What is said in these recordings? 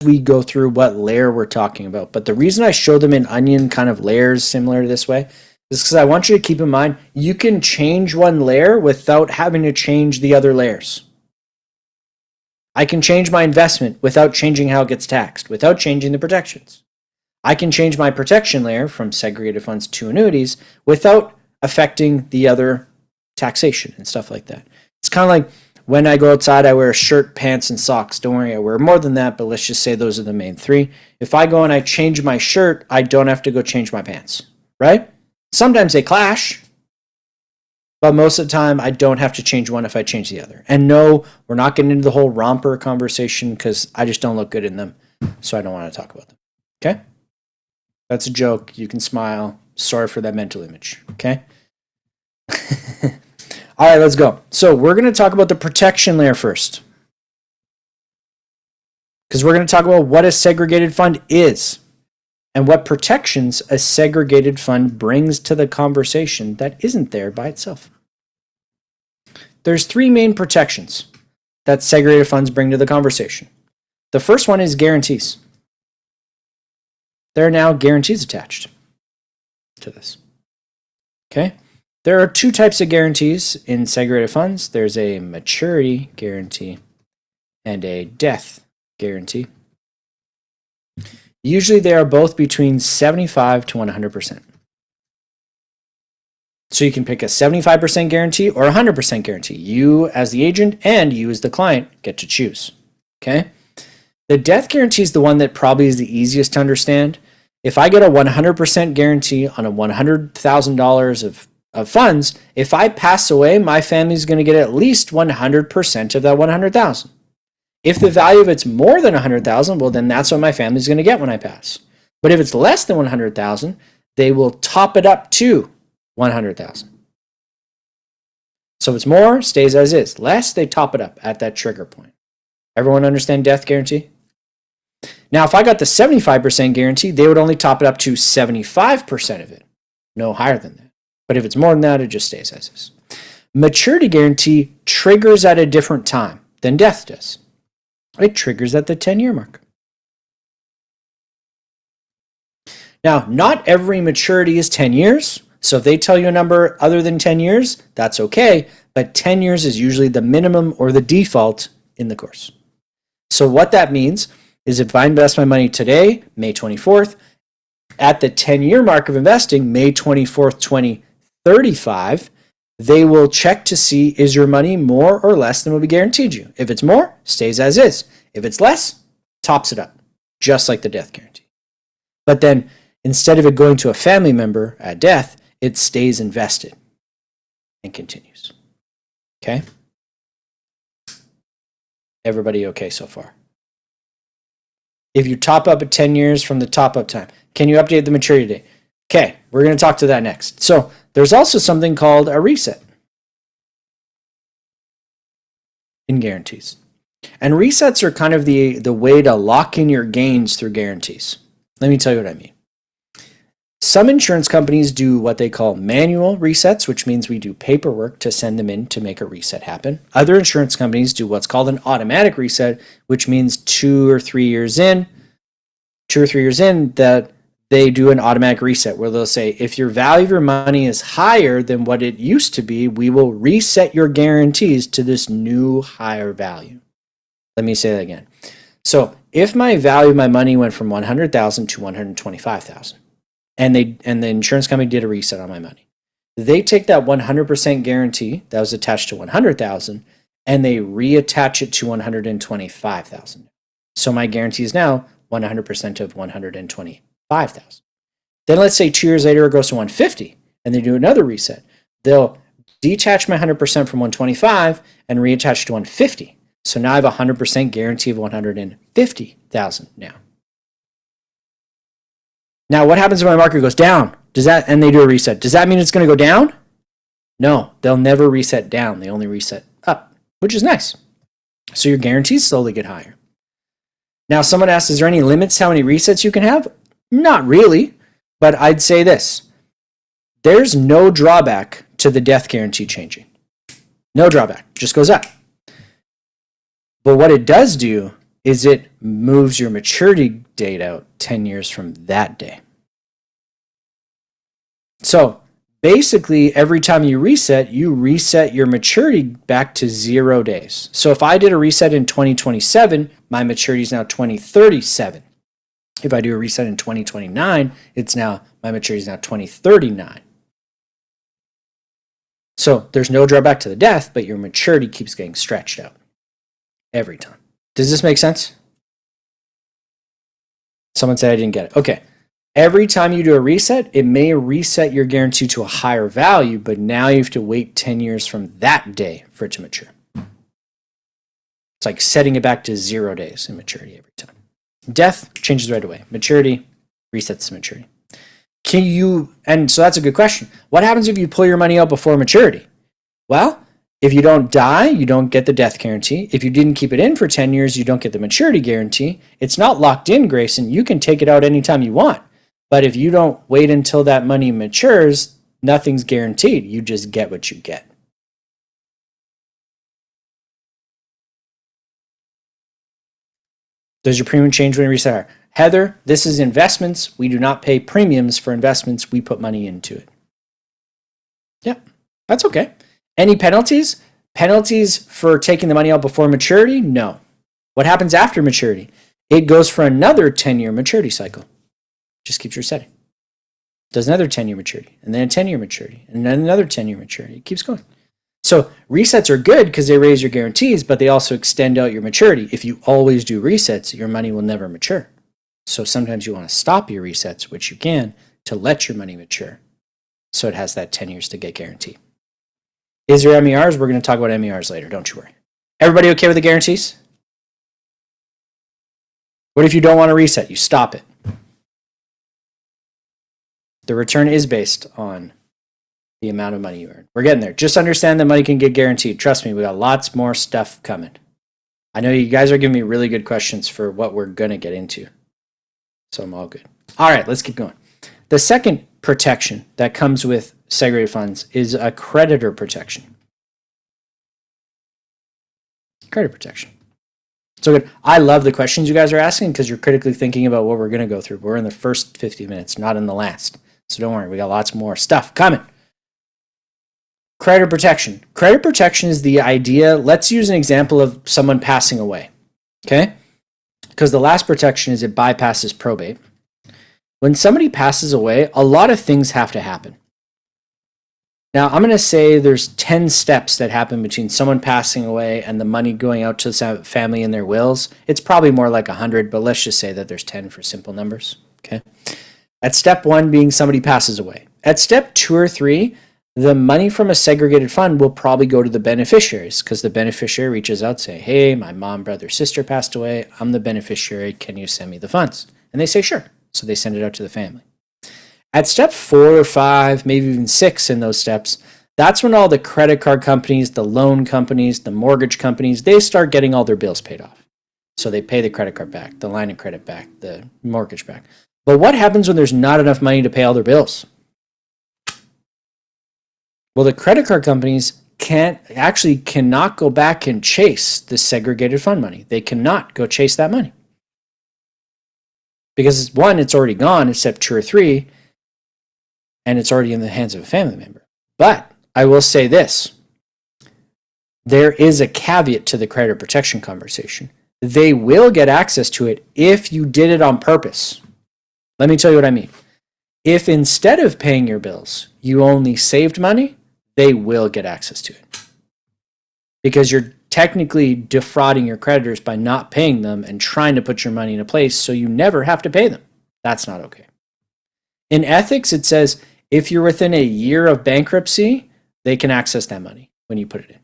we go through what layer we're talking about. But the reason I show them in onion kind of layers similar to this way is because I want you to keep in mind you can change one layer without having to change the other layers. I can change my investment without changing how it gets taxed, without changing the protections. I can change my protection layer from segregated funds to annuities without affecting the other taxation and stuff like that. It's kind of like when I go outside, I wear a shirt, pants, and socks. Don't worry, I wear more than that, but let's just say those are the main three. If I go and I change my shirt, I don't have to go change my pants, right? Sometimes they clash, but most of the time I don't have to change one if I change the other. And no, we're not getting into the whole romper conversation because I just don't look good in them, so I don't want to talk about them, okay? That's a joke. You can smile. Sorry for that mental image, okay? All right, let's go. So we're going to talk about the protection layer first, because we're going to talk about what a segregated fund is and what protections a segregated fund brings to the conversation that isn't there by itself. There's three main protections that segregated funds bring to the conversation. The first one is guarantees. There are now guarantees attached to this. Okay? There are two types of guarantees in segregated funds. There's a maturity guarantee and a death guarantee. Usually they are both between 75 to 100%. So you can pick a 75% guarantee or a 100% guarantee. You as the agent and you as the client get to choose. Okay? The death guarantee is the one that probably is the easiest to understand. If I get a 100% guarantee on a $100,000 of funds, if I pass away, my family is going to get at least 100% of that 100,000. If the value of it's more than 100,000, well, then that's what my family is going to get when I pass. But if it's less than 100,000, they will top it up to 100,000. So if it's more, stays as is. Less, they top it up at that trigger point. Everyone understand death guarantee? Now, if I got the 75% guarantee, they would only top it up to 75% of it, no higher than that. But if it's more than that, it just stays as is. Maturity guarantee triggers at a different time than death does. It triggers at the 10-year mark. Now, not every maturity is 10 years. So if they tell you a number other than 10 years, that's okay. But 10 years is usually the minimum or the default in the course. So what that means is if I invest my money today, May 24th, at the 10-year mark of investing, May 24th, 2035, they will check to see is your money more or less than what we guaranteed you. If it's more, stays as is. If it's less, tops it up, just like the death guarantee. But then instead of it going to a family member at death, it stays invested and continues. Okay? Everybody okay so far? If you top up at 10 years from the top up time, can you update the maturity date? Okay, we're going to talk to that next. So there's also something called a reset in guarantees. And resets are kind of the way to lock in your gains through guarantees. Let me tell you what I mean. Some insurance companies do what they call manual resets, which means we do paperwork to send them in to make a reset happen. Other insurance companies do what's called an automatic reset, which means 2 or 3 years in that they do an automatic reset where they'll say, if your value of your money is higher than what it used to be, we will reset your guarantees to this new higher value. Let me say that again. So if my value of my money went from 100,000 to 125,000, and the insurance company did a reset on my money, they take that 100% guarantee that was attached to 100,000 and they reattach it to 125,000. So my guarantee is now 100% of 125,000. Then let's say 2 years later it goes to 150 and they do another reset. They'll detach my 100% from 125 and reattach to 150. So now I have a 100% guarantee of 150,000 now. Now, what happens if my market goes down? And they do a reset? Does that mean it's going to go down? No, they'll never reset down. They only reset up, which is nice. So your guarantees slowly get higher. Now, someone asks, is there any limits to how many resets you can have? Not really, but I'd say this. There's no drawback to the death guarantee changing. No drawback, just goes up. But what it does do is it moves your maturity date out 10 years from that day. So basically, every time you reset your maturity back to 0 days. So if I did a reset in 2027, my maturity is now 2037. If I do a reset in 2029, my maturity is now 2039. So there's no drawback to the death, but your maturity keeps getting stretched out every time. Does this make sense? Someone said I didn't get it. Okay. Every time you do a reset, it may reset your guarantee to a higher value, but now you have to wait 10 years from that day for it to mature. It's like setting it back to 0 days in maturity every time. Death changes right away. Maturity resets to maturity. And so that's a good question. What happens if you pull your money out before maturity? Well, if you don't die, you don't get the death guarantee. If you didn't keep it in for 10 years, you don't get the maturity guarantee. It's not locked in, Grayson. You can take it out anytime you want. But if you don't wait until that money matures, nothing's guaranteed. You just get what you get. Does your premium change when you reset higher? Heather, this is investments. We do not pay premiums for investments. We put money into it. Yeah, that's okay. Any penalties? Penalties for taking the money out before maturity? No. What happens after maturity? It goes for another 10-year maturity cycle. Just keeps resetting. Does another 10-year maturity, and then a 10-year maturity, and then another 10-year maturity. It keeps going. So resets are good because they raise your guarantees, but they also extend out your maturity. If you always do resets, your money will never mature. So sometimes you want to stop your resets, which you can, to let your money mature. So it has that 10 years to get guaranteed. Is there MERs? We're going to talk about MERs later. Don't you worry. Everybody okay with the guarantees? What if you don't want to reset? You stop it. The return is based on the amount of money you earn. We're getting there. Just understand that money can get guaranteed. Trust me, we got lots more stuff coming. I know you guys are giving me really good questions for what we're going to get into. So I'm all good. All right, let's keep going. The second protection that comes with segregated funds is a creditor protection. Credit protection. So good. I love the questions you guys are asking because you're critically thinking about what we're going to go through. We're in the first 50 minutes, not in the last. So don't worry, we got lots more stuff coming. Creditor protection. Credit protection is the idea. Let's use an example of someone passing away. Okay? Because the last protection is it bypasses probate. When somebody passes away, a lot of things have to happen. Now, I'm going to say there's 10 steps that happen between someone passing away and the money going out to the family in their wills. It's probably more like 100, but let's just say that there's 10 for simple numbers. Okay? At step 1 being somebody passes away. At step 2 or 3, the money from a segregated fund will probably go to the beneficiaries because the beneficiary reaches out, say, hey, my mom, brother, sister passed away. I'm the beneficiary. Can you send me the funds? And they say, sure. So they send it out to the family. At step 4 or 5, maybe even 6 in those steps, that's when all the credit card companies, the loan companies, the mortgage companies, they start getting all their bills paid off. So they pay the credit card back, the line of credit back, the mortgage back. But what happens when there's not enough money to pay all their bills? Well, the credit card companies cannot go back and chase the segregated fund money. They cannot go chase that money. Because one, it's already gone in step 2 or 3, and it's already in the hands of a family member. But I will say this. There is a caveat to the creditor protection conversation. They will get access to it if you did it on purpose. Let me tell you what I mean. If instead of paying your bills, you only saved money, they will get access to it. Because you're technically defrauding your creditors by not paying them and trying to put your money in a place so you never have to pay them. That's not okay. In ethics, it says if you're within a year of bankruptcy, they can access that money when you put it in.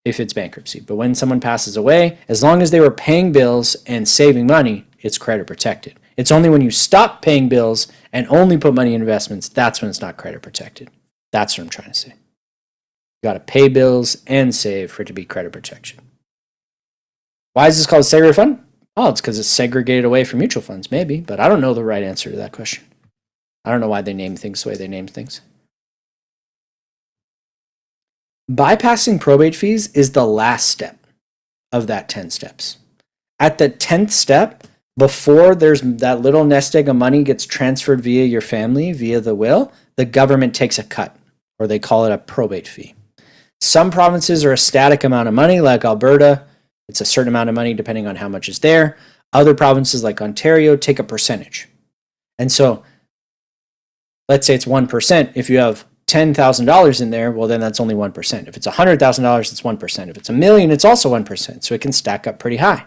If it's bankruptcy. But when someone passes away, as long as they were paying bills and saving money, it's credit protected. It's only when you stop paying bills and only put money in investments, that's when it's not credit protected. That's what I'm trying to say. You got to pay bills and save for it to be credit protection. Why is this called a segregated fund? Oh, it's because it's segregated away from mutual funds, maybe, but I don't know the right answer to that question. I don't know why they name things the way they name things. Bypassing probate fees is the last step. of that 10 steps. At the 10th step, before there's that little nest egg of money gets transferred via your family, via the will, the government takes a cut, or they call it a probate fee. Some provinces are a static amount of money, like Alberta. It's a certain amount of money depending on how much is there. Other provinces like Ontario take a percentage. And so let's say it's 1%. If you have $10,000 in there, well, then that's only 1%. If it's $100,000, it's 1%. If it's $1 million, it's also 1%. So it can stack up pretty high.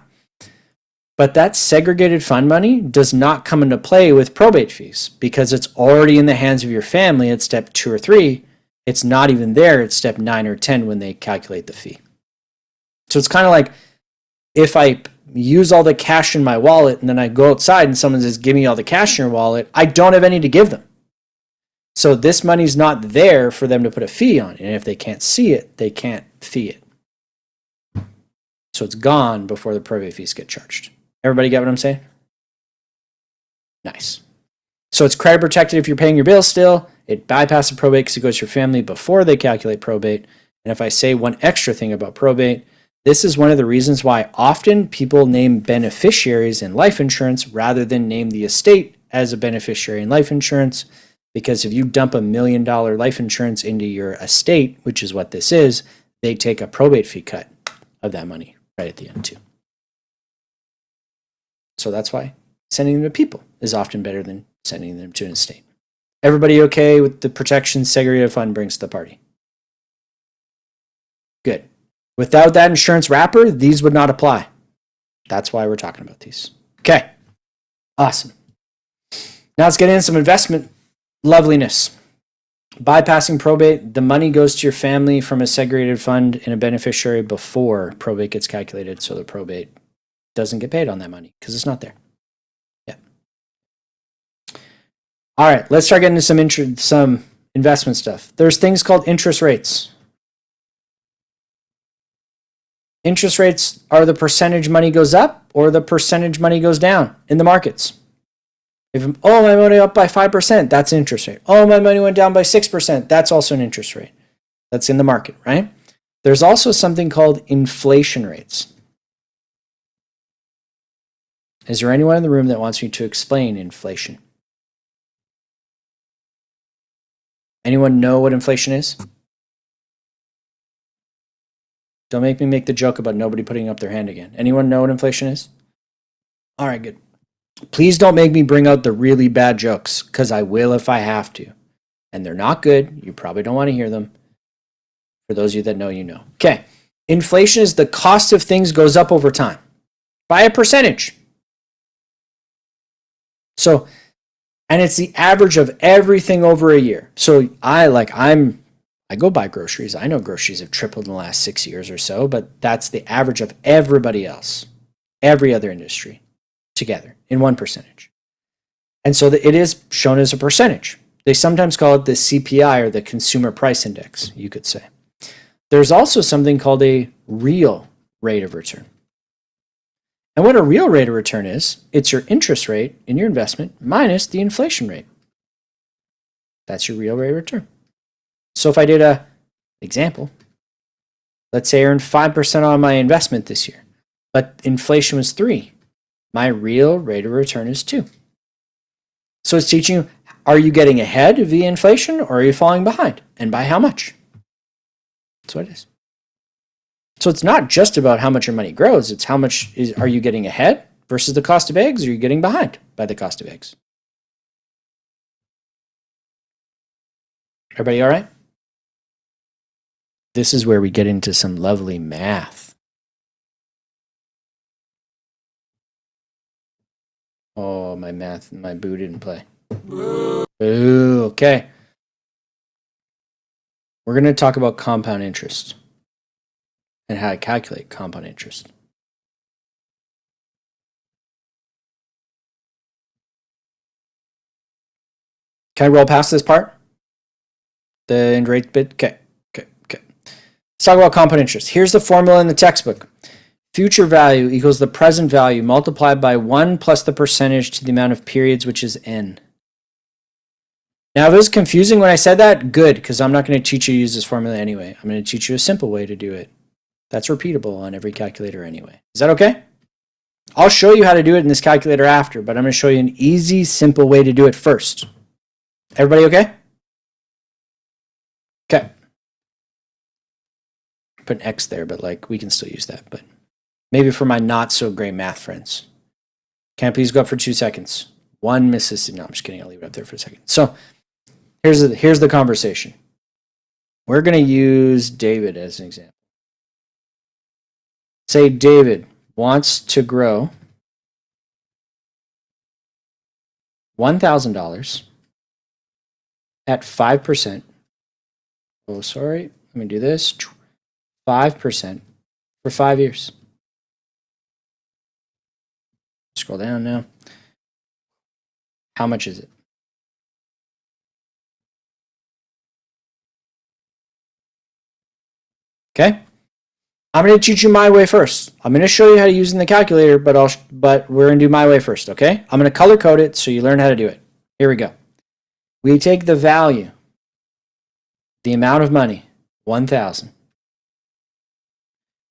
But that segregated fund money does not come into play with probate fees because it's already in the hands of your family at step 2 or 3. It's not even there at step 9 or 10 when they calculate the fee. So it's kind of like if I use all the cash in my wallet and then I go outside and someone says, give me all the cash in your wallet, I don't have any to give them. So this money's not there for them to put a fee on. And if they can't see it, they can't fee it. So it's gone before the probate fees get charged. Everybody get what I'm saying? Nice. So it's credit protected if you're paying your bills still. It bypasses probate because it goes to your family before they calculate probate. And if I say one extra thing about probate, this is one of the reasons why often people name beneficiaries in life insurance rather than name the estate as a beneficiary in life insurance. Because if you dump $1 million life insurance into your estate, which is what this is, they take a probate fee cut of that money right at the end too. So that's why sending them to people is often better than sending them to an estate. Everybody okay with the protection segregated fund brings to the party? Good. Without that insurance wrapper, these would not apply. That's why we're talking about these. Okay. Awesome. Now let's get into some investment loveliness. Bypassing probate, the money goes to your family from a segregated fund in a beneficiary before probate gets calculated, so the probate doesn't get paid on that money because it's not there. Yeah. All right, let's start getting into some investment stuff. There's things called interest rates. Interest rates are the percentage money goes up or the percentage money goes down in the markets. If, my money up by 5%, that's an interest rate. My money went down by 6%, that's also an interest rate. That's in the market, right? There's also something called inflation rates. Is there anyone in the room that wants me to explain inflation? Anyone know what inflation is? Don't make me make the joke about nobody putting up their hand again. Anyone know what inflation is? All right, good. Please don't make me bring out the really bad jokes, because I will if I have to. And they're not good. You probably don't want to hear them. For those of you that know, you know. Okay. Inflation is the cost of things goes up over time by a percentage. So, and it's the average of everything over a year. So I go buy groceries. I know groceries have tripled in the last 6 years or so, but that's the average of everybody else, every other industry together in one percentage. And so it is shown as a percentage. They sometimes call it the CPI or the Consumer Price Index, you could say. There's also something called a real rate of return. And what a real rate of return is, it's your interest rate in your investment minus the inflation rate. That's your real rate of return. So if I did an example, let's say I earned 5% on my investment this year, but inflation was 3%. My real rate of return is 2%. So it's teaching you, are you getting ahead via inflation or are you falling behind? And by how much? That's what it is. So it's not just about how much your money grows. It's how much are you getting ahead versus the cost of eggs, or are you getting behind by the cost of eggs? Everybody all right? This is where we get into some lovely math. Oh, my boo didn't play. Boo. Okay. We're going to talk about compound interest and how to calculate compound interest. Can I roll past this part? The end rate bit? Okay. Let's talk about compound interest. Here's the formula in the textbook. Future value equals the present value multiplied by 1 plus the percentage to the amount of periods, which is n. Now, if it was confusing when I said that, good, because I'm not going to teach you to use this formula anyway. I'm going to teach you a simple way to do it That's repeatable on every calculator anyway. Is that okay? I'll show you how to do it in this calculator after, but I'm going to show you an easy, simple way to do it first. Everybody okay? Okay. Put an X there, but like we can still use that. But maybe for my not so great math friends. Can I please go up for 2 seconds? One Mississippi. No, I'm just kidding. I'll leave it up there for a second. So here's the conversation. We're going to use David as an example. Say David wants to grow $1,000 at 5%. Oh, sorry. Let me do this. 5% for 5 years. Scroll down now. How much is it? Okay. I'm going to teach you my way first. I'm going to show you how to use it in the calculator, but we're going to do my way first, okay? I'm going to color code it so you learn how to do it. Here we go. We take the value, the amount of money, 1,000.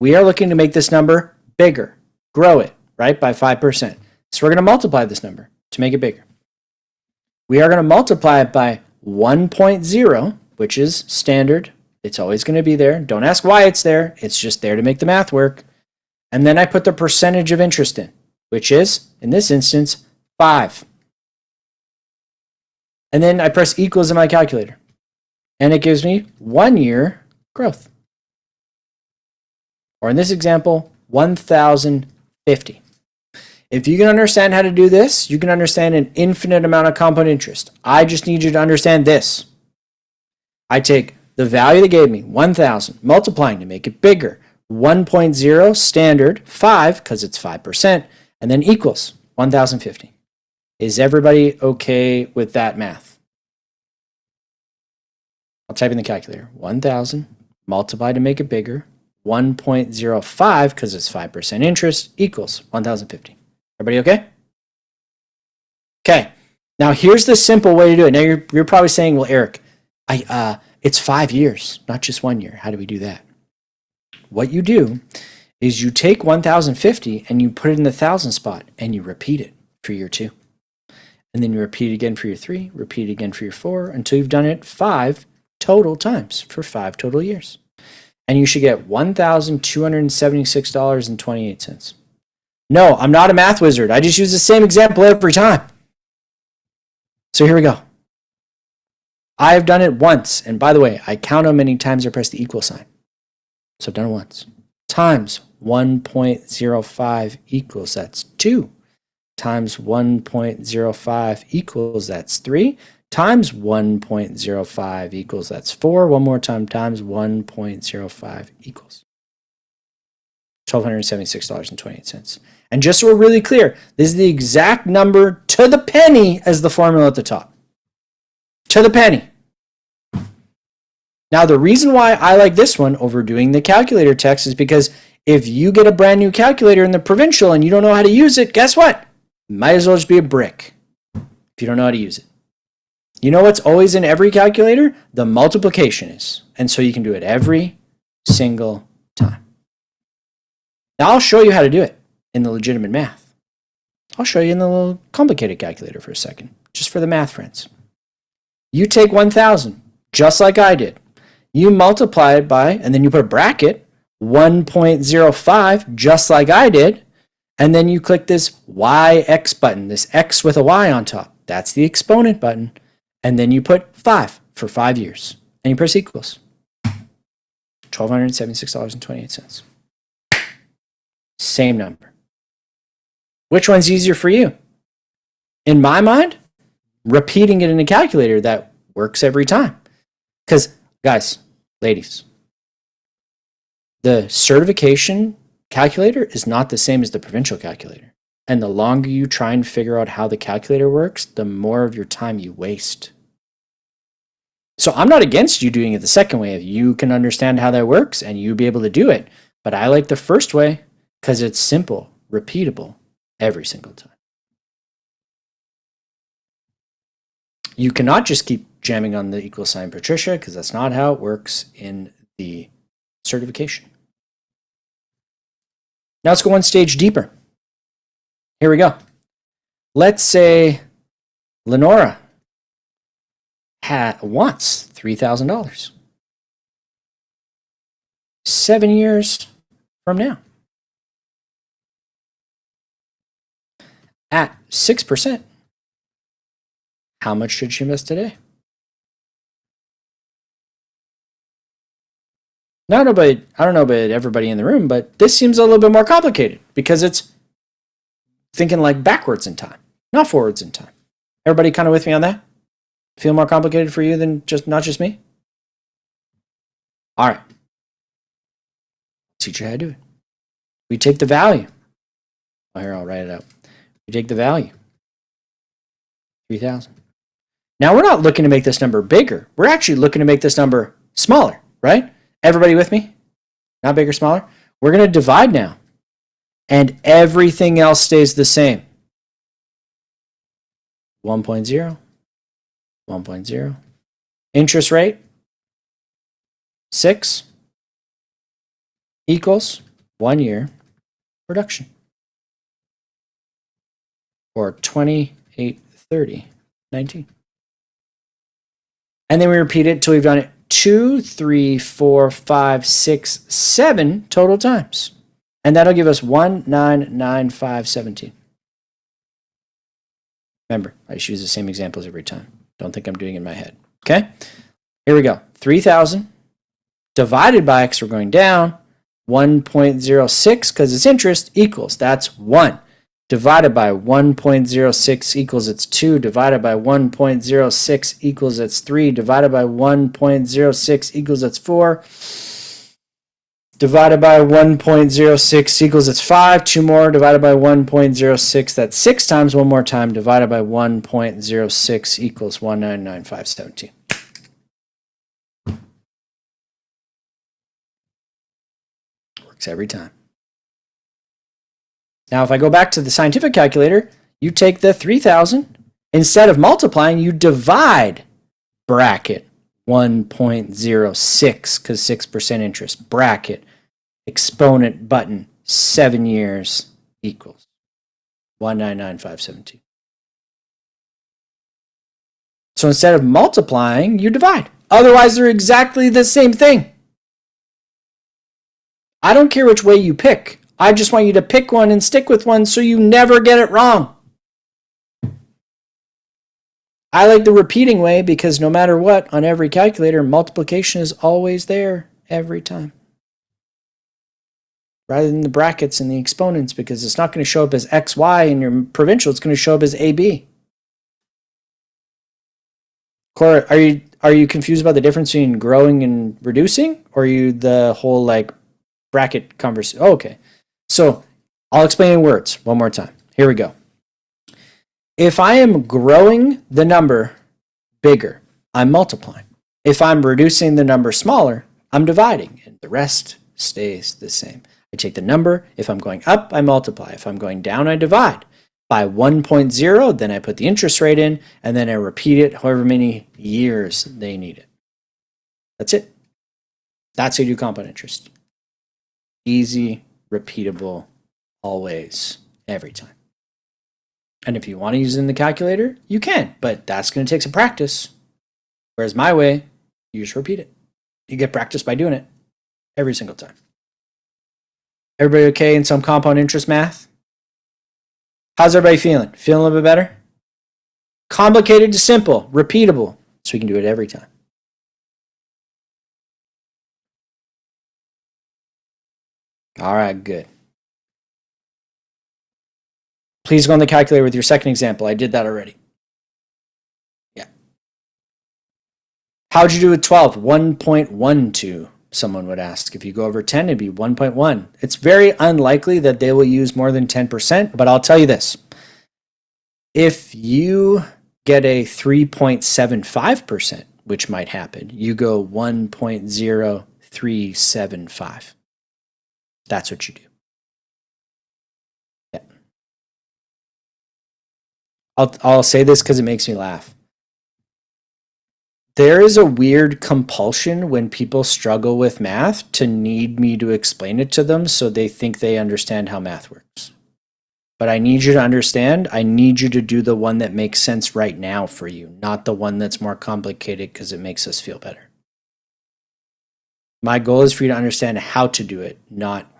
We are looking to make this number bigger, grow it, right, by 5%. So we're going to multiply this number to make it bigger. We are going to multiply it by 1.0, which is standard. It's always going to be there. Don't ask why it's there. It's just there to make the math work. And then I put the percentage of interest in, which is, in this instance, 5. And then I press equals in my calculator. And it gives me 1 year growth. Or in this example, 1,050. If you can understand how to do this, you can understand an infinite amount of compound interest. I just need you to understand this. I take the value they gave me, 1,000, multiplying to make it bigger, 1.0 standard, 5, because it's 5%, and then equals 1,050. Is everybody okay with that math? I'll type in the calculator. 1,000, multiply to make it bigger, 1.05, because it's 5% interest, equals 1,050. Everybody okay? Okay. Now here's the simple way to do it. Now you're probably saying, well, Eric, it's 5 years, not just 1 year. How do we do that? What you do is you take 1,050 and you put it in the 1,000 spot and you repeat it for year 2. And then you repeat it again for year 3, repeat it again for year 4 until you've done it 5 total times for 5 total years. And you should get $1,276.28. No, I'm not a math wizard. I just use the same example every time. So here we go. I have done it once. And by the way, I count how many times I press the equal sign. So I've done it once. Times 1.05 equals, that's 2. Times 1.05 equals, that's 3. Times 1.05 equals, that's 4. One more time, times 1.05 equals $1,276.28. And just so we're really clear, this is the exact number to the penny as the formula at the top. To the penny. Now, the reason why I like this one over doing the calculator text is because if you get a brand new calculator in the provincial and you don't know how to use it, guess what? Might as well just be a brick if you don't know how to use it. You know what's always in every calculator? The multiplication is. And so you can do it every single time. Now, I'll show you how to do it in the legitimate math. I'll show you in the little complicated calculator for a second, just for the math friends. You take 1,000, just like I did. You multiply it by, and then you put a bracket, 1.05, just like I did. And then you click this YX button, this X with a Y on top. That's the exponent button. And then you put 5 for 5 years. And you press equals. $1,276.28. Same number. Which one's easier for you? In my mind, repeating it in a calculator that works every time. Because, guys, ladies, the certification calculator is not the same as the provincial calculator. And the longer you try and figure out how the calculator works, the more of your time you waste. So I'm not against you doing it the second way. If you can understand how that works and you be able to do it. But I like the first way because it's simple, repeatable every single time. You cannot just keep jamming on the equal sign, Patricia, because that's not how it works in the certification. Now let's go one stage deeper. Here we go. Let's say Lenora wants $3,000 7 years from now at 6%. How much should she invest today? Now, I don't know about everybody in the room, but this seems a little bit more complicated because it's thinking like backwards in time, not forwards in time. Everybody kind of with me on that? Feel more complicated for you than not just me? All right. Teach you how to do it. We take the value. Oh, here, I'll write it out. We take the value, 3,000. Now, we're not looking to make this number bigger. We're actually looking to make this number smaller, right? Everybody with me? Not bigger, smaller? We're going to divide now. And everything else stays the same. 1.0, 1.0. Interest rate, 6 equals 1 year reduction. Or 28.30.19. And then we repeat it until we've done it 2, 3, 4, 5, 6, 7 total times. And that'll give us 1,995.17. Remember, I just use the same examples every time. Don't think I'm doing it in my head. Okay? Here we go. 3,000 divided by X, we're going down. 1.06 because it's interest equals, that's 1. Divided by 1.06 equals it's 2. Divided by 1.06 equals it's 3. Divided by 1.06 equals it's 4. Divided by 1.06 equals it's 5. 2 more. Divided by 1.06, that's 6 times. One more time. Divided by 1.06 equals 1,995.17. Works every time. Now, if I go back to the scientific calculator, you take the 3,000. Instead of multiplying, you divide bracket 1.06 because 6% interest, bracket, exponent button, 7 years equals 1,995.17. So instead of multiplying, you divide. Otherwise, they're exactly the same thing. I don't care which way you pick. I just want you to pick one and stick with one so you never get it wrong. I like the repeating way because no matter what, on every calculator, multiplication is always there every time. Rather than the brackets and the exponents, because it's not going to show up as XY in your provincial, it's going to show up as AB. Cora, are you confused about the difference between growing and reducing? Or are you the whole like bracket conversation? Oh, okay. So I'll explain in words one more time. Here we go. If I am growing the number bigger, I'm multiplying. If I'm reducing the number smaller, I'm dividing, and the rest stays the same. I take the number. If I'm going up, I multiply. If I'm going down, I divide. By 1.0, then I put the interest rate in, and then I repeat it however many years they need it. That's it. That's how you do compound interest. Easy, repeatable, always, every time. And if you want to use it in the calculator, you can, but that's going to take some practice. Whereas my way, you just repeat it. You get practice by doing it every single time. Everybody okay in some compound interest math? How's everybody feeling? Feeling a little bit better? Complicated to simple, repeatable, so we can do it every time. All right, good. Please go on the calculator with your second example. I did that already. Yeah. How'd you do with 12? 1.12, someone would ask. If you go over 10, it'd be 1.1. It's very unlikely that they will use more than 10%, but I'll tell you this. If you get a 3.75%, which might happen, you go 1.0375. That's what you do. Yeah. I'll say this because it makes me laugh. There is a weird compulsion when people struggle with math to need me to explain it to them so they think they understand how math works. But I need you to understand, I need you to do the one that makes sense right now for you, not the one that's more complicated because it makes us feel better. My goal is for you to understand how to do it, not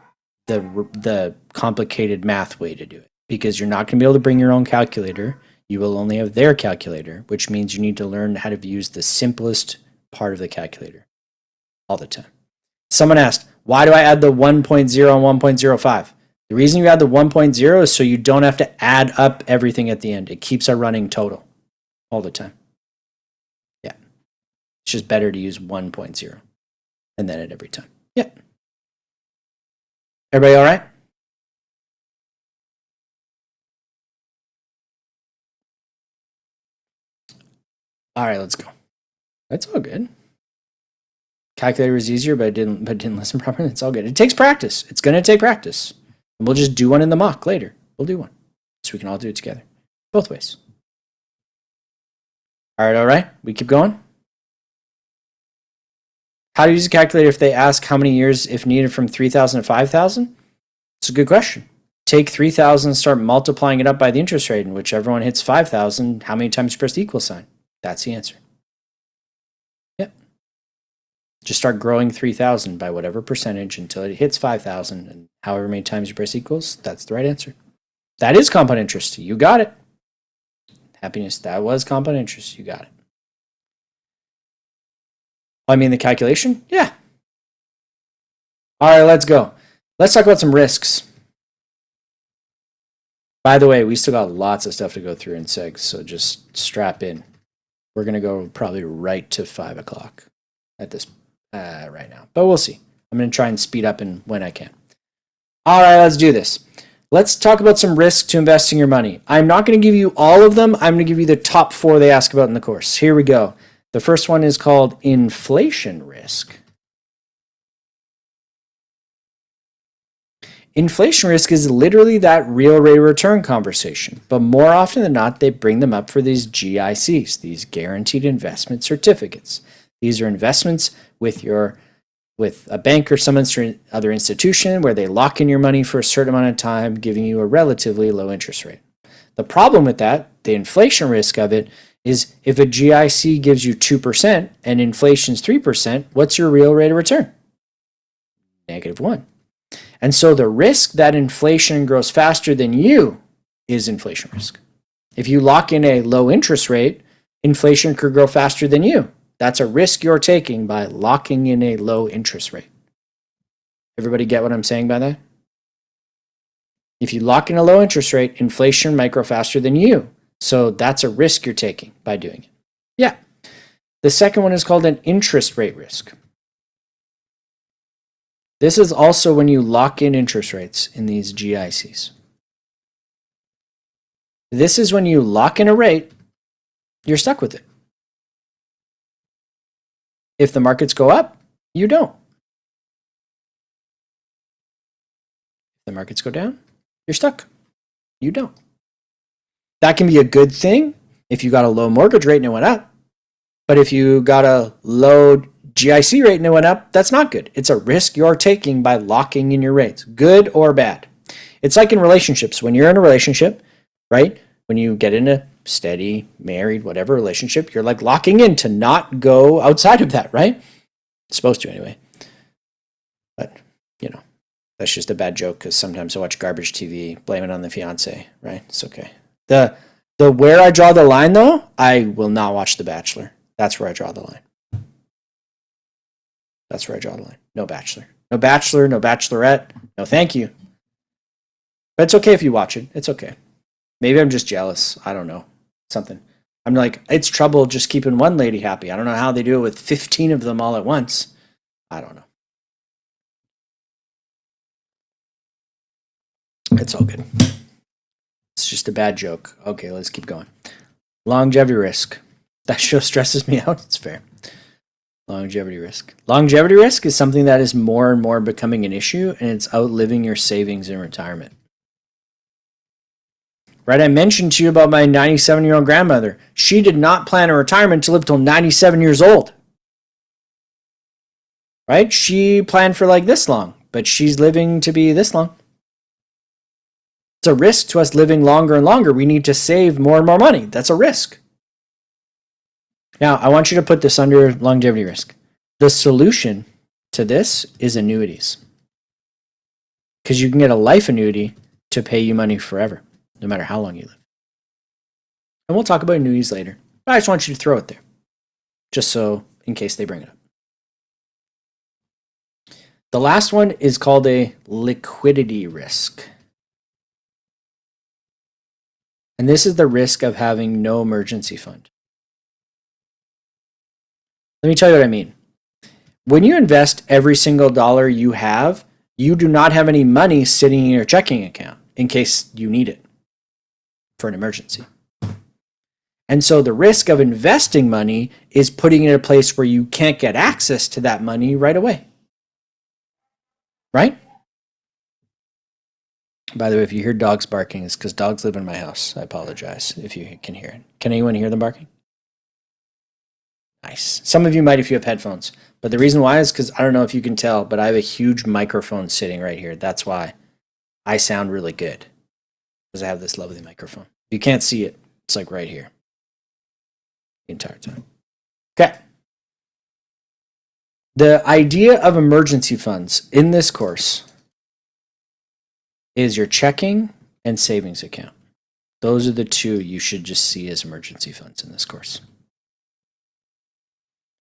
the complicated math way to do it. Because you're not going to be able to bring your own calculator. You will only have their calculator, which means you need to learn how to use the simplest part of the calculator all the time. Someone asked, why do I add the 1.0 and 1.05? The reason you add the 1.0 is so you don't have to add up everything at the end. It keeps a running total all the time. Yeah. It's just better to use 1.0 and then it every time. Yeah. Everybody all right? All right, let's go. That's all good. Calculator was easier, but didn't listen properly. It's all good. It takes practice. It's going to take practice. And we'll just do one in the mock later. We'll do one. So we can all do it together. Both ways. All right. We keep going. How to use a calculator if they ask how many years if needed from 3,000 to 5,000? It's a good question. Take 3,000 and start multiplying it up by the interest rate, and whichever one hits 5,000, how many times you press the equal sign? That's the answer. Yep. Just start growing 3,000 by whatever percentage until it hits 5,000, and however many times you press equals, that's the right answer. That is compound interest. You got it. Happiness, that was compound interest. You got it. I mean the calculation? Yeah. All right, let's go. Let's talk about some risks. By the way, we still got lots of stuff to go through in Seg, so just strap in. We're going to go probably right to 5 o'clock at this right now, but we'll see. I'm going to try and speed up when I can. All right, let's do this. Let's talk about some risks to investing your money. I'm not going to give you all of them. I'm going to give you the top 4 they ask about in the course. Here we go. The first one is called inflation risk. Inflation risk is literally that real rate of return conversation, but more often than not, they bring them up for these GICs, these guaranteed investment certificates. These are investments with a bank or some other institution where they lock in your money for a certain amount of time, giving you a relatively low interest rate. The problem with that, the inflation risk of it, is if a GIC gives you 2% and inflation's 3%, what's your real rate of return? -1. And so the risk that inflation grows faster than you is inflation risk. If you lock in a low interest rate, inflation could grow faster than you. That's a risk you're taking by locking in a low interest rate. Everybody get what I'm saying by that? If you lock in a low interest rate, inflation might grow faster than you. So that's a risk you're taking by doing it. Yeah. The second one is called an interest rate risk. This is also when you lock in interest rates in these GICs. This is when you lock in a rate, you're stuck with it. If the markets go up, you don't. If the markets go down, you're stuck. You don't. That can be a good thing if you got a low mortgage rate and it went up. But if you got a low GIC rate and it went up, that's not good. It's a risk you're taking by locking in your rates, good or bad. It's like in relationships. When you're in a relationship, right? When you get in a steady, married, whatever relationship, you're like locking in to not go outside of that, right? It's supposed to anyway. But, that's just a bad joke because sometimes I watch garbage TV, blame it on the fiance, right? It's okay. The where I draw the line, though, I will not watch The Bachelor. That's where I draw the line. That's where I draw the line. No Bachelor. No Bachelor, no Bachelorette. No thank you. But it's okay if you watch it. It's okay. Maybe I'm just jealous. I don't know. Something. I'm like, it's trouble just keeping one lady happy. I don't know how they do it with 15 of them all at once. I don't know. It's all good. It's just a bad joke. Okay, let's keep going. Longevity risk. That show stresses me out. It's fair. Longevity risk. Longevity risk is something that is more and more becoming an issue, and it's outliving your savings in retirement. right? I mentioned to you about my 97-year-old grandmother. She did not plan a retirement to live till 97 years old, right? She planned for like this long, but she's living to be this long. It's a risk to us living longer and longer. We need to save more and more money. That's a risk. Now, I want you to put this under longevity risk. The solution to this is annuities, because you can get a life annuity to pay you money forever, no matter how long you live. And we'll talk about annuities later. But I just want you to throw it there, just so in case they bring it up. The last one is called a liquidity risk. And this is the risk of having no emergency fund. Let me tell you what I mean. When you invest every single dollar you have, you do not have any money sitting in your checking account in case you need it for an emergency. And so the risk of investing money is putting it in a place where you can't get access to that money right away. Right? By the way, if you hear dogs barking, it's because dogs live in my house. I apologize if you can hear it. Can anyone hear them barking? Nice. Some of you might if you have headphones. But the reason why is because I don't know if you can tell, but I have a huge microphone sitting right here. That's why I sound really good, because I have this lovely microphone. You can't see it. It's like right here the entire time. Okay. The idea of emergency funds in this course is your checking and savings account. Those are the two you should just see as emergency funds in this course.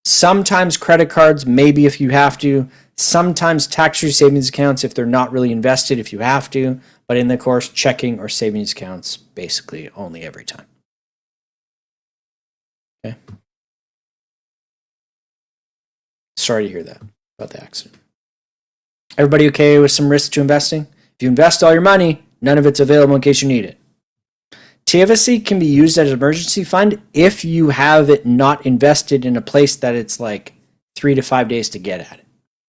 Sometimes credit cards, maybe if you have to. Sometimes tax-free savings accounts if they're not really invested, if you have to. But in the course, checking or savings accounts basically only every time. Okay. Sorry to hear that about the accident. Everybody okay with some risk to investing? If you invest all your money, none of it's available in case you need it. TFSC can be used as an emergency fund if you have it not invested in a place that it's like 3 to 5 days to get at it.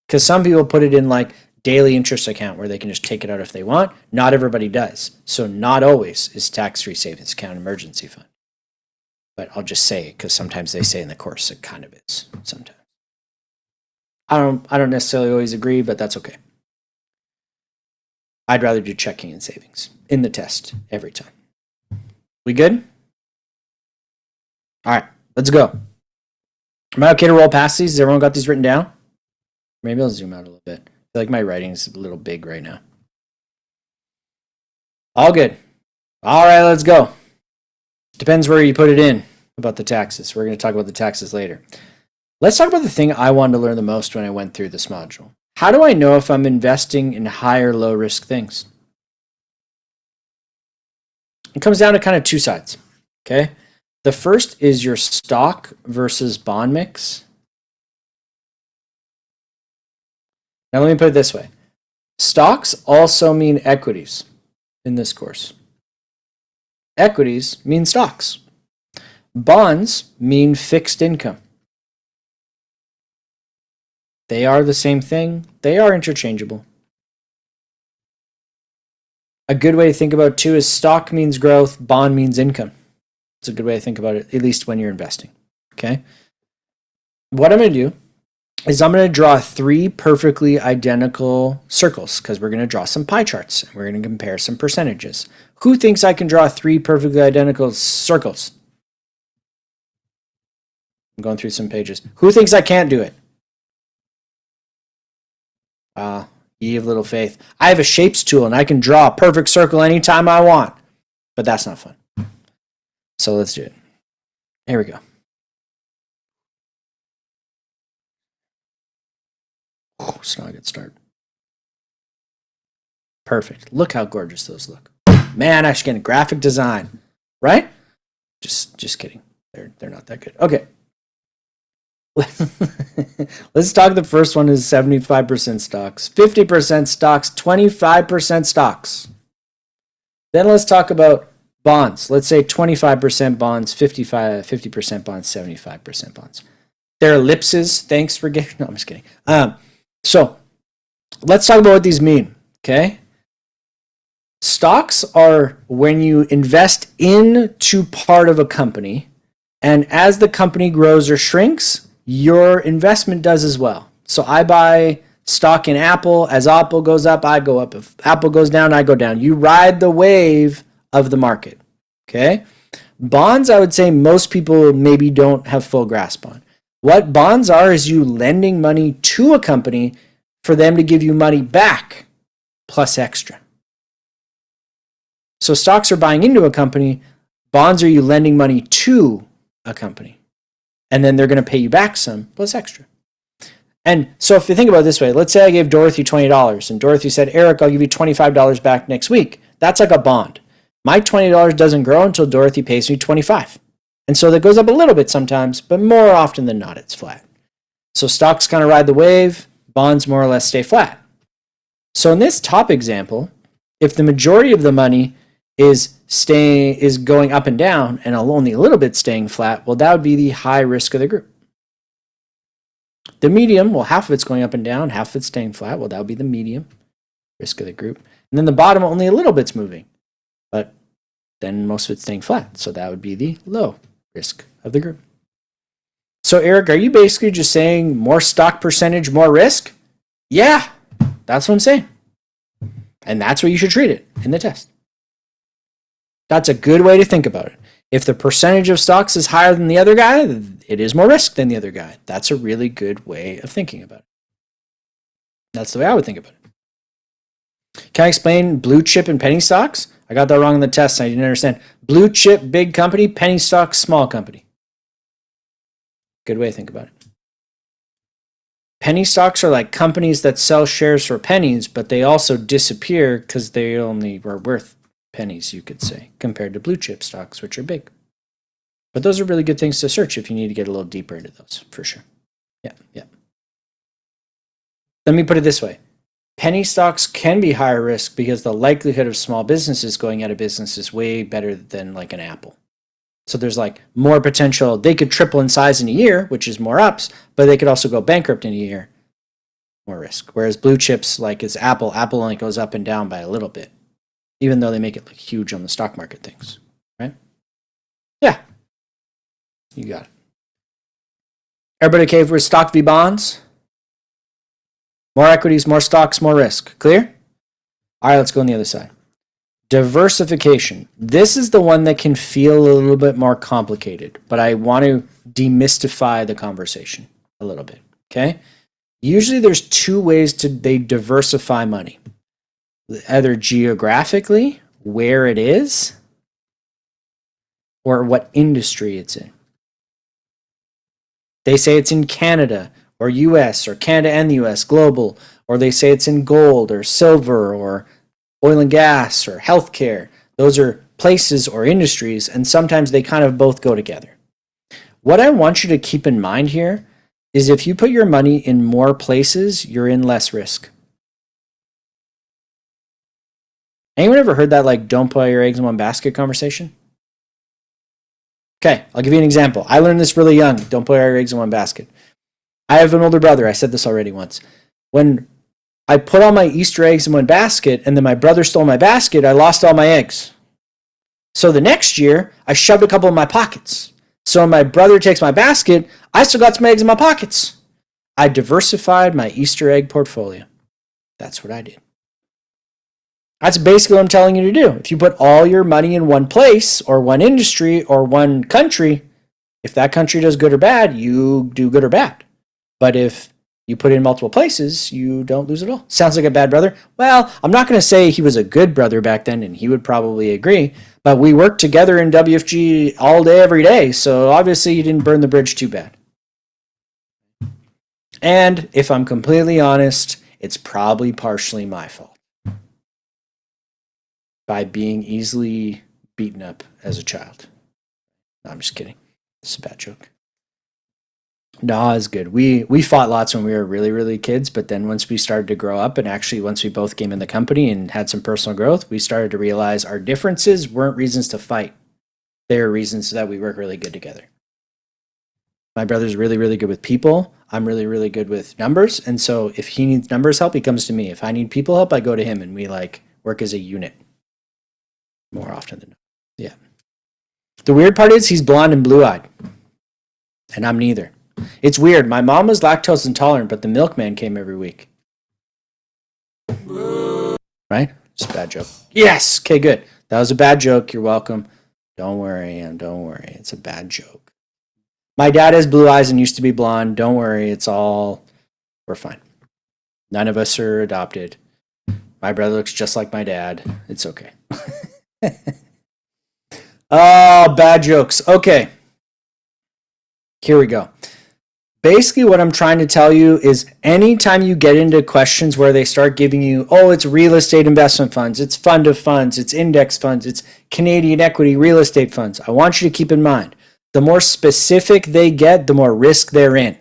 Because some people put it in like daily interest account where they can just take it out if they want. Not everybody does. So not always is tax-free savings account emergency fund. But I'll just say it because sometimes they say in the course it kind of is sometimes. I don't necessarily always agree, but that's okay. I'd rather do checking and savings in the test every time. We good? All right, let's go. Am I okay to roll past these? Has everyone got these written down? Maybe I'll zoom out a little bit. I feel like my writing's a little big right now. All good. All right, let's go. Depends where you put it in about the taxes. We're going to talk about the taxes later. Let's talk about the thing I wanted to learn the most when I went through this module. How do I know if I'm investing in high or low risk things? It comes down to kind of two sides, okay? The first is your stock versus bond mix. Now let me put it this way. Stocks also mean equities in this course. Equities mean stocks. Bonds mean fixed income. They are the same thing. They are interchangeable. A good way to think about it too is stock means growth, bond means income. It's a good way to think about it, at least when you're investing. Okay. What I'm going to do is I'm going to draw 3 perfectly identical circles because we're going to draw some pie charts and we're going to compare some percentages. Who thinks I can draw 3 perfectly identical circles? I'm going through some pages. Who thinks I can't do it? Ye of little faith. I have a shapes tool and I can draw a perfect circle anytime I want, but that's not fun. So let's do it. Here we go. Oh, it's not a good start. Perfect. Look how gorgeous those look. Man, I should get a graphic design, right? Just kidding. They're not that good. Okay. Let's talk. The first one is 75% stocks, 50% stocks, 25% stocks. Then let's talk about bonds. Let's say 25% bonds, 50% bonds, 75% bonds. They're ellipses. Thanks for getting. No, I'm just kidding. So let's talk about what these mean. Okay. Stocks are when you invest into part of a company, and as the company grows or shrinks, your investment does as well. So I buy stock in Apple. As Apple goes up, I go up. If Apple goes down, I go down. You ride the wave of the market. Okay? Bonds, I would say most people maybe don't have full grasp on. What bonds are is you lending money to a company for them to give you money back plus extra. So stocks are buying into a company. Bonds are you lending money to a company. And then they're going to pay you back some plus extra. And so if you think about it this way, let's say I gave Dorothy $20 and Dorothy said, Eric, I'll give you $25 back next week. That's like a bond. My $20 doesn't grow until Dorothy pays me $25. And so that goes up a little bit sometimes, but more often than not, it's flat. So stocks kind of ride the wave, bonds more or less stay flat. So in this top example, if the majority of the money is going up and down and only a little bit staying flat, well, that would be the high risk of the group. The medium, well, half of it's going up and down, half of it's staying flat. Well, that would be the medium risk of the group. And then the bottom, only a little bit's moving, but then most of it's staying flat. So that would be the low risk of the group. So Eric, are you basically just saying more stock percentage, more risk? Yeah, that's what I'm saying. And that's what you should treat it in the test. That's a good way to think about it. If the percentage of stocks is higher than the other guy, it is more risk than the other guy. That's a really good way of thinking about it. That's the way I would think about it. Can I explain blue chip and penny stocks? I got that wrong in the test. I didn't understand. Blue chip, big company, penny stocks, small company. Good way to think about it. Penny stocks are like companies that sell shares for pennies, but they also disappear because they only were worth pennies, you could say, compared to blue chip stocks, which are big. But those are really good things to search if you need to get a little deeper into those, for sure. Yeah. Let me put it this way. Penny stocks can be higher risk because the likelihood of small businesses going out of business is way better than like an Apple. So there's like more potential. They could triple in size in a year, which is more ups, but they could also go bankrupt in a year, more risk. Whereas blue chips, like it's Apple only goes up and down by a little bit, even though they make it look huge on the stock market things, right? Yeah, you got it. Everybody okay with stock v bonds? More equities, more stocks, more risk. Clear? All right, let's go on the other side. Diversification. This is the one that can feel a little bit more complicated, but I want to demystify the conversation a little bit, okay? Usually there's two ways they diversify money. Either geographically, where it is, or what industry it's in. They say it's in Canada or US or Canada and the US, global, or they say it's in gold or silver or oil and gas or healthcare. Those are places or industries, and sometimes they kind of both go together. What I want you to keep in mind here is if you put your money in more places, you're in less risk. Anyone ever heard that like don't put all your eggs in one basket conversation? Okay, I'll give you an example. I learned this really young. Don't put all your eggs in one basket. I have an older brother. I said this already once. When I put all my Easter eggs in one basket and then my brother stole my basket, I lost all my eggs. So the next year, I shoved a couple in my pockets. So when my brother takes my basket, I still got some eggs in my pockets. I diversified my Easter egg portfolio. That's what I did. That's basically what I'm telling you to do. If you put all your money in one place or one industry or one country, if that country does good or bad, you do good or bad. But if you put it in multiple places, you don't lose at all. Sounds like a bad brother. Well, I'm not going to say he was a good brother back then, and he would probably agree. But we worked together in WFG all day, every day. So obviously you didn't burn the bridge too bad. And if I'm completely honest, it's probably partially my fault. By being easily beaten up as a child. No, I'm just kidding. It's a bad joke. No, it's good. We fought lots when we were really, really kids, but then once we started to grow up and actually once we both came in the company and had some personal growth, we started to realize our differences weren't reasons to fight. They were reasons that we work really good together. My brother's really, really good with people. I'm really, really good with numbers. And so if he needs numbers help, he comes to me. If I need people help, I go to him and we like work as a unit. more often than not. Yeah. The weird part is he's blonde and blue-eyed, and I'm neither. It's weird. My mom was lactose intolerant, but the milkman came every week. Right? It's a bad joke. Yes! Okay, good. That was a bad joke. You're welcome. Don't worry, don't worry. It's a bad joke. My dad has blue eyes and used to be blonde. Don't worry. We're fine. None of us are adopted. My brother looks just like my dad. It's okay. Oh, bad jokes. Okay. Here we go. Basically, what I'm trying to tell you is anytime you get into questions where they start giving you, oh, it's real estate investment funds, it's fund of funds, it's index funds, it's Canadian equity real estate funds, I want you to keep in mind, the more specific they get, the more risk they're in.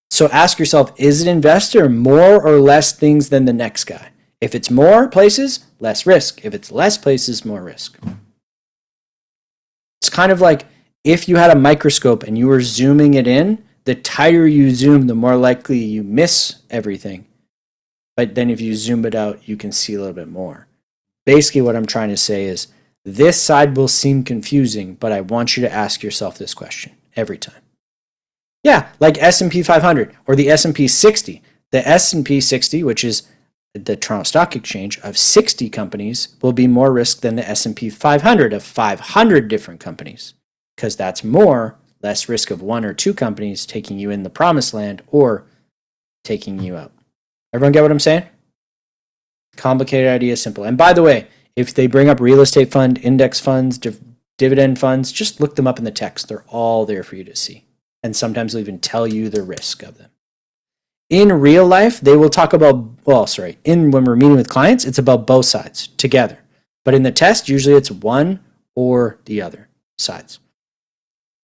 So ask yourself, is an investor more or less things than the next guy? If it's more places, less risk. If it's less places, more risk. It's kind of like if you had a microscope and you were zooming it in, the tighter you zoom, the more likely you miss everything. But then if you zoom it out, you can see a little bit more. Basically, what I'm trying to say is this side will seem confusing, but I want you to ask yourself this question every time. Yeah, like S&P 500 or the S&P 60. The S&P 60, which is the Toronto Stock Exchange of 60 companies, will be more risk than the S&P 500 of 500 different companies, because that's less risk of one or two companies taking you in the promised land or taking you out. Everyone get what I'm saying? Complicated idea, simple. And by the way, if they bring up real estate fund, index funds, dividend funds, just look them up in the text. They're all there for you to see. And sometimes they'll even tell you the risk of them. In real life, they will talk about, when we're meeting with clients, it's about both sides together. But in the test, usually it's one or the other sides.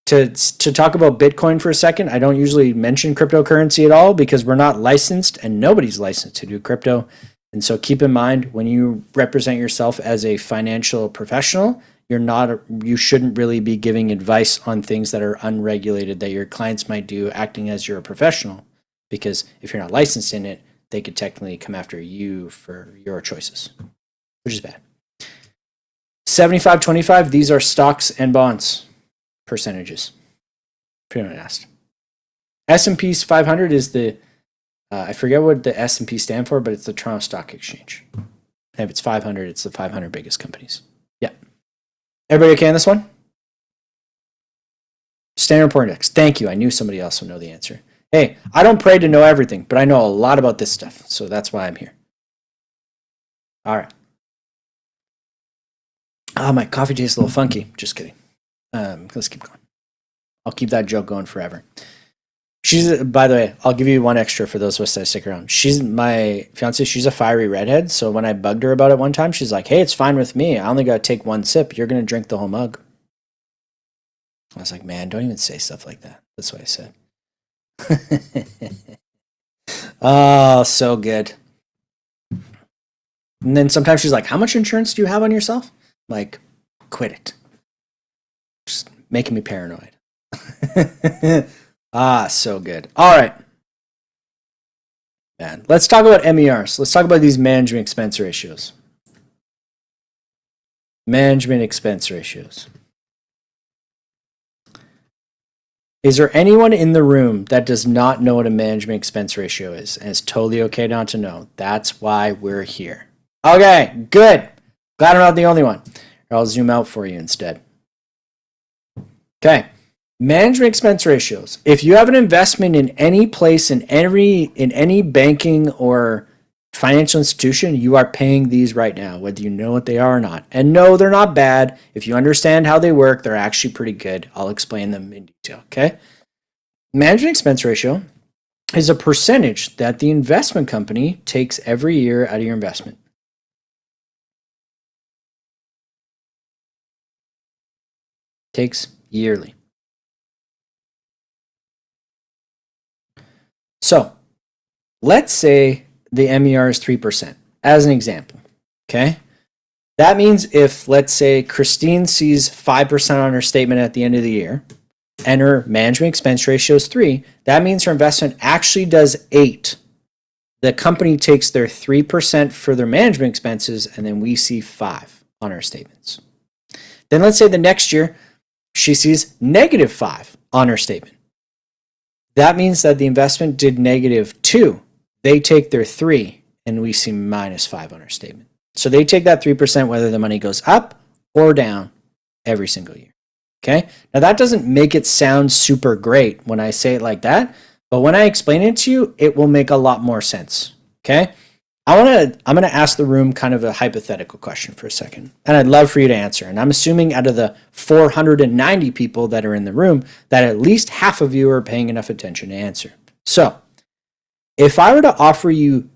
To talk about Bitcoin for a second, I don't usually mention cryptocurrency at all because we're not licensed and nobody's licensed to do crypto. And so keep in mind, when you represent yourself as a financial professional, you shouldn't really be giving advice on things that are unregulated that your clients might do acting as you're a professional. Because if you're not licensed in it, they could technically come after you for your choices, which is bad. 75-25, these are stocks and bonds percentages. Pretty much asked. S&P 500 is the, I forget what the S&P stand for, but it's the Toronto Stock Exchange. And if it's 500, it's the 500 biggest companies. Yeah. Everybody okay on this one? Standard & Poor's Index. Thank you. I knew somebody else would know the answer. Hey, I don't pray to know everything, but I know a lot about this stuff, so that's why I'm here. All right. My coffee tastes a little funky. Just kidding. Let's keep going. I'll keep that joke going forever. By the way, I'll give you one extra for those of us that stick around. She's my fiance. She's a fiery redhead. So when I bugged her about it one time, she's like, hey, it's fine with me. I only got to take one sip. You're going to drink the whole mug. I was like, man, don't even say stuff like that. That's what I said. Oh, so good. And then sometimes she's like, how much insurance do you have on yourself? I'm like, quit it. Just making me paranoid. So good. All right. Man, let's talk about MERs. Let's talk about these management expense ratios. Management expense ratios. Is there anyone in the room that does not know what a management expense ratio is? And it's totally okay not to know. That's why we're here. Okay, good. Glad I'm not the only one. I'll zoom out for you instead. Okay, management expense ratios. If you have an investment in any place, in any banking or financial institution, you are paying these right now, whether you know what they are or not. And no, they're not bad. If you understand how they work, they're actually pretty good. I'll explain them in detail, okay? Management expense ratio is a percentage that the investment company takes every year out of your investment. Takes yearly. So let's say the MER is 3%, as an example, okay? That means if, let's say, Christine sees 5% on her statement at the end of the year, and her management expense ratio is 3, that means her investment actually does 8. The company takes their 3% for their management expenses, and then we see 5 on her statements. Then let's say the next year she sees -5 on her statement. That means that the investment did -2. They take their 3 and we see -5 on our statement. So they take that 3% whether the money goes up or down every single year. Okay. Now that doesn't make it sound super great when I say it like that, but when I explain it to you, it will make a lot more sense. Okay. I'm going to ask the room kind of a hypothetical question for a second, and I'd love for you to answer. And I'm assuming out of the 490 people that are in the room that at least half of you are paying enough attention to answer. So if I were to offer you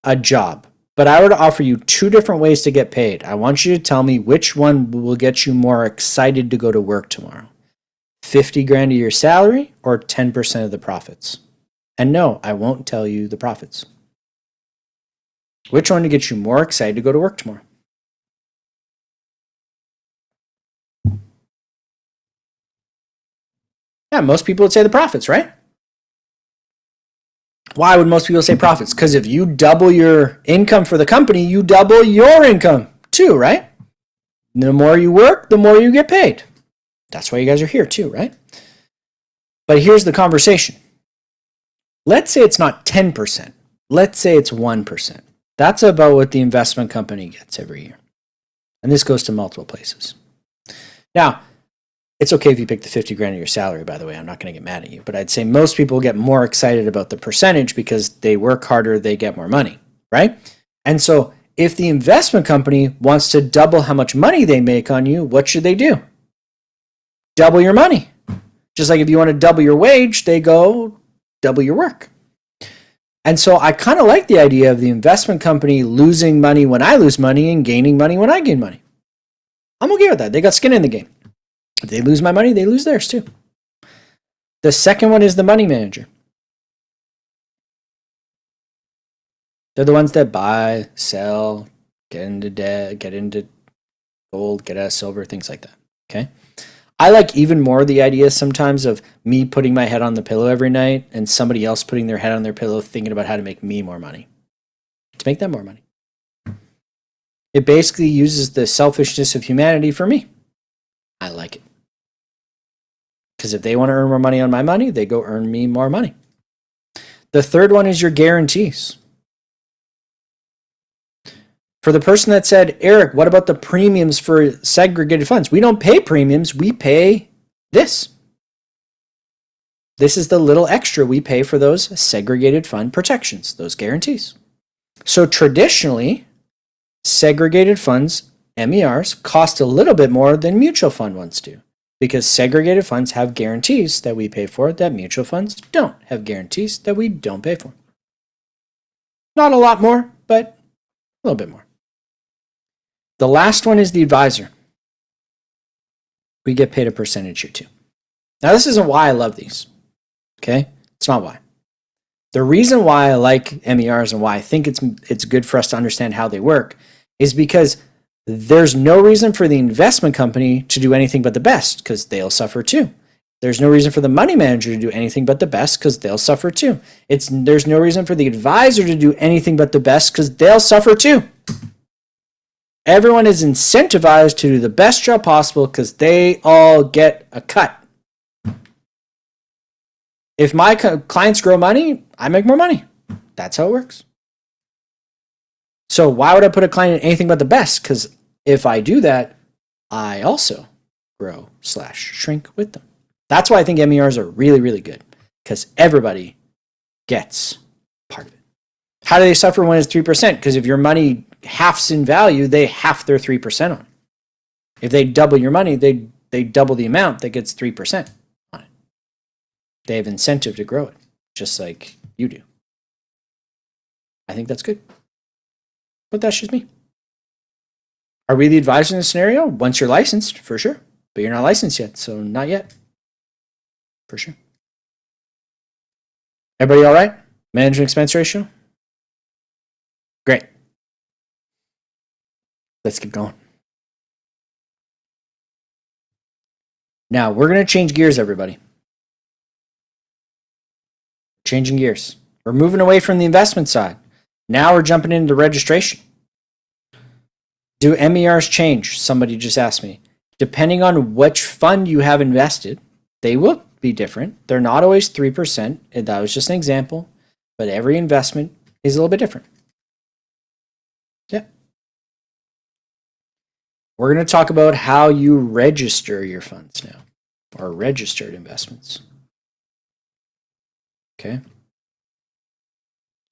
a job, but I were to offer you 2 different ways to get paid, I want you to tell me which one will get you more excited to go to work tomorrow. 50 grand of your salary or 10% of the profits? And no, I won't tell you the profits. Which one to get you more excited to go to work tomorrow? Yeah, most people would say the profits, right? Why would most people say profits? Because if you double your income for the company, you double your income too, right? The more you work, the more you get paid. That's why you guys are here too, right? But here's the conversation. Let's say it's not 10%. Let's say it's 1%. That's about what the investment company gets every year. And this goes to multiple places. Now, it's okay if you pick the 50 grand of your salary, by the way. I'm not going to get mad at you. But I'd say most people get more excited about the percentage because they work harder, they get more money, right? And so if the investment company wants to double how much money they make on you, what should they do? Double your money. Just like if you want to double your wage, they go double your work. And so I kind of like the idea of the investment company losing money when I lose money and gaining money when I gain money. I'm okay with that. They got skin in the game. If they lose my money, they lose theirs too. The second one is the money manager. They're the ones that buy, sell, get into debt, get into gold, get out of silver, things like that. Okay. I like even more the idea sometimes of me putting my head on the pillow every night and somebody else putting their head on their pillow thinking about how to make me more money. To make them more money. It basically uses the selfishness of humanity for me. I like it. Because if they want to earn more money on my money, they go earn me more money. The third one is your guarantees. For the person that said, Eric, what about the premiums for segregated funds? We don't pay premiums, we pay this. This is the little extra we pay for those segregated fund protections, those guarantees. So traditionally, segregated funds, MERs, cost a little bit more than mutual fund ones do because segregated funds have guarantees that we pay for that mutual funds don't have guarantees that we don't pay for. Not a lot more, but a little bit more. The last one is the advisor. We get paid a percentage here too. Now, this isn't why I love these. Okay? It's not why. The reason why I like MERs and why I think it's good for us to understand how they work is because there's no reason for the investment company to do anything but the best because they'll suffer too. There's no reason for the money manager to do anything but the best because they'll suffer too. There's no reason for the advisor to do anything but the best because they'll suffer too. Everyone is incentivized to do the best job possible because they all get a cut. If my clients grow money, I make more money. That's how it works. So why would I put a client in anything but the best? Because if I do that, I also grow/shrink with them. That's why I think MERs are really, really good because everybody gets part of it. How do they suffer when it's 3%? Because if your money halves in value, they half their 3% on it. If they double your money, they double the amount that gets 3% on it. They have incentive to grow it, just like you do. I think that's good. But that's just me. Are we the advisor in this scenario? Once you're licensed, for sure. But you're not licensed yet, so not yet. For sure. Everybody all right? Management expense ratio? Great. Let's keep going. Now, we're going to change gears, everybody. Changing gears. We're moving away from the investment side. Now we're jumping into registration. Do MERs change? Somebody just asked me. Depending on which fund you have invested, they will be different. They're not always 3%. That was just an example, but every investment is a little bit different. Yeah. We're going to talk about how you register your funds now, or registered investments. Okay.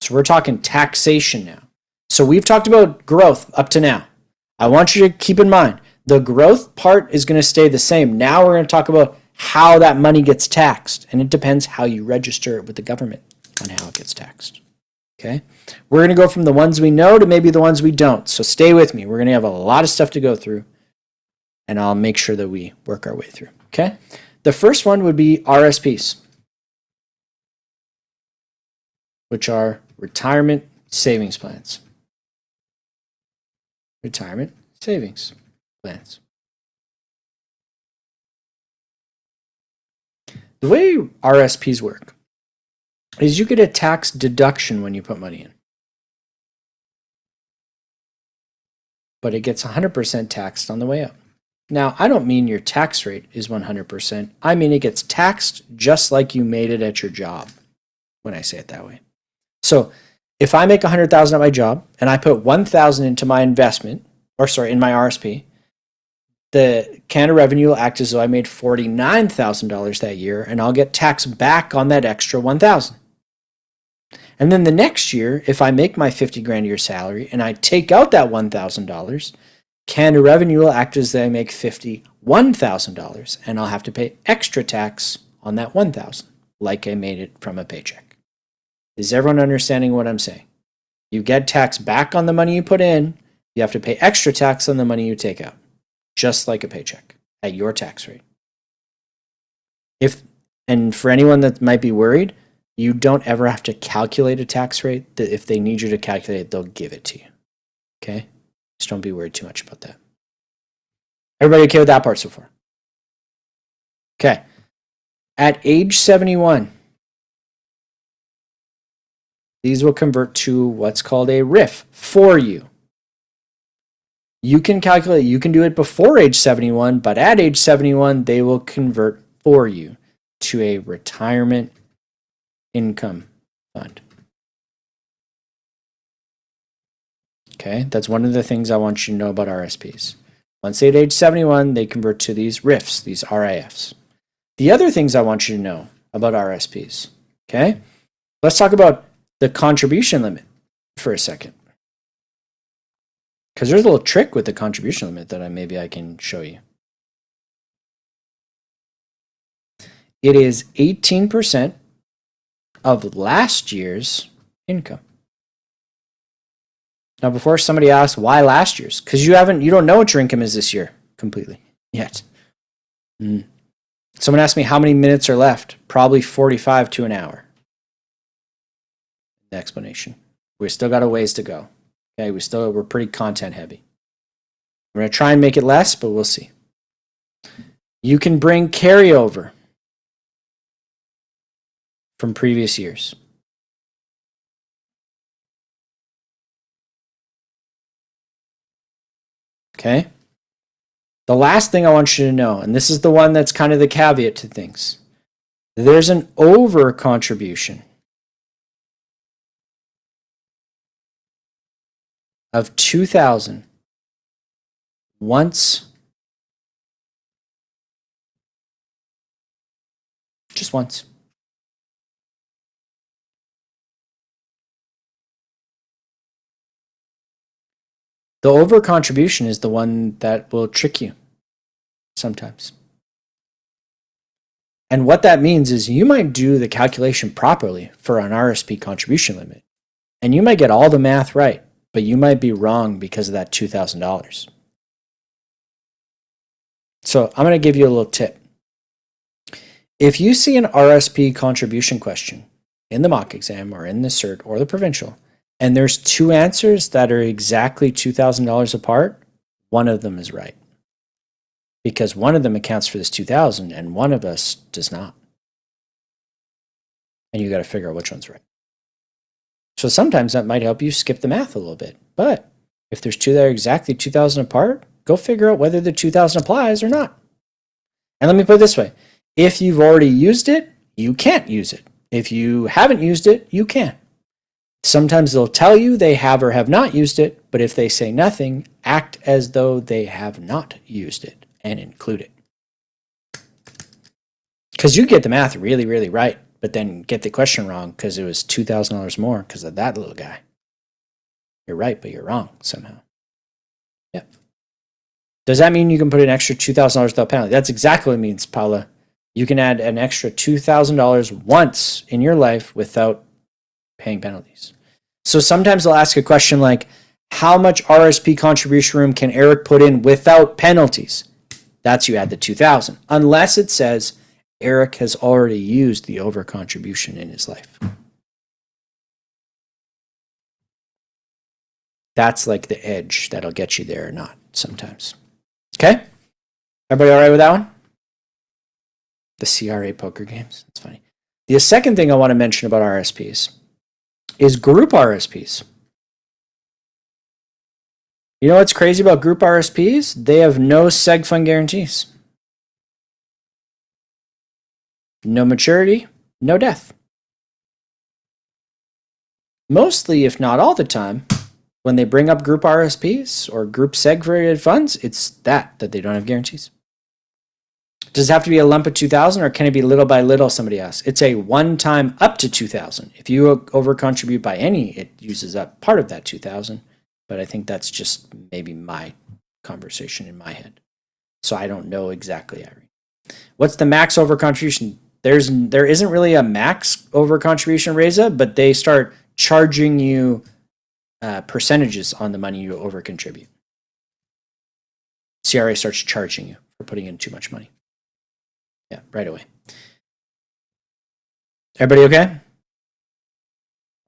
So we're talking taxation now. So we've talked about growth up to now. I want you to keep in mind, the growth part is going to stay the same. Now we're going to talk about how that money gets taxed, and it depends how you register it with the government on how it gets taxed. Okay? We're going to go from the ones we know to maybe the ones we don't. So stay with me. We're going to have a lot of stuff to go through, and I'll make sure that we work our way through. Okay? The first one would be RSPs, which are retirement savings plans. Retirement savings plans. The way RSPs work is you get a tax deduction when you put money in, but it gets 100% taxed on the way out. Now, I don't mean your tax rate is 100%. I mean it gets taxed just like you made it at your job when I say it that way. So if I make $100,000 at my job and I put $1,000 into my investment, in my RSP, the Canada Revenue will act as though I made $49,000 that year, and I'll get taxed back on that extra $1,000. And then the next year, if I make my $50,000 a year salary and I take out that $1,000, Canada Revenue will act as though I make $51,000, and I'll have to pay extra tax on that $1,000, like I made it from a paycheck. Is everyone understanding what I'm saying? You get tax back on the money you put in. You have to pay extra tax on the money you take out, just like a paycheck at your tax rate. And for anyone that might be worried, you don't ever have to calculate a tax rate. If they need you to calculate it, they'll give it to you. Okay? Just don't be worried too much about that. Everybody okay with that part so far? Okay. At age 71, these will convert to what's called a RIF for you. You can calculate, you can do it before age 71, but at age 71, they will convert for you to a retirement income fund. Okay, that's one of the things I want you to know about RSPs. Once they hit age 71, they convert to these RIFs, these RIFs. The other things I want you to know about RSPs, okay? Let's talk about the contribution limit for a second. Because there's a little trick with the contribution limit that maybe I can show you. It is 18% of last year's income. Now, before somebody asks why last year's, because you don't know what your income is this year completely yet. Someone asked me how many minutes are left. Probably 45 to an hour. The explanation. We still got a ways to go. Okay, we're pretty content heavy. We're going to try and make it less, but we'll see. You can bring carryover from previous years. Okay? The last thing I want you to know, and this is the one that's kind of the caveat to things, there's an over contribution of $2,000 just once. The over contribution is the one that will trick you sometimes. And what that means is you might do the calculation properly for an RSP contribution limit, and you might get all the math right, but you might be wrong because of that $2,000. So I'm going to give you a little tip. If you see an RSP contribution question in the mock exam or in the cert or the provincial, and there's two answers that are exactly $2,000 apart, one of them is right. Because one of them accounts for this $2,000 and one of us does not. And you got to figure out which one's right. So sometimes that might help you skip the math a little bit, but If there's two that are exactly 2,000 apart, go figure out whether the 2,000 applies or not. And let me put it this way. If you've already used it, you can't use it. If you haven't used it, you can. Sometimes they'll tell you they have or have not used it, but if they say nothing, act as though they have not used it and include it. Because you get the math really, really right, but then get the question wrong because it was $2,000 more because of that little guy. You're right, but you're wrong somehow. Yeah. Does that mean you can put an extra $2,000 without penalty? That's exactly what it means, Paula. You can add an extra $2,000 once in your life without paying penalties. So sometimes they'll ask a question like, how much RSP contribution room can Eric put in without penalties? That's you add the 2,000, unless it says Eric has already used the over contribution in his life. That's like the edge that'll get you there or not sometimes. Okay? Everybody all right with that one? The CRA poker games. That's funny. The second thing I want to mention about RSPs is group RSPs. You know what's crazy about group RSPs? They have no Seg Fund guarantees. No maturity, no death. Mostly, if not all the time, when they bring up group RSPs or group segregated funds, it's that they don't have guarantees. Does it have to be a lump of 2,000 or can it be little by little, somebody asks? It's a one-time up to 2,000. If you over-contribute by any, it uses up part of that 2,000. But I think that's just maybe my conversation in my head. So I don't know exactly, Irene. What's the max over-contribution? There isn't really a max over-contribution, Reza, but they start charging you percentages on the money you over-contribute. CRA starts charging you for putting in too much money. Yeah, right away. Everybody okay?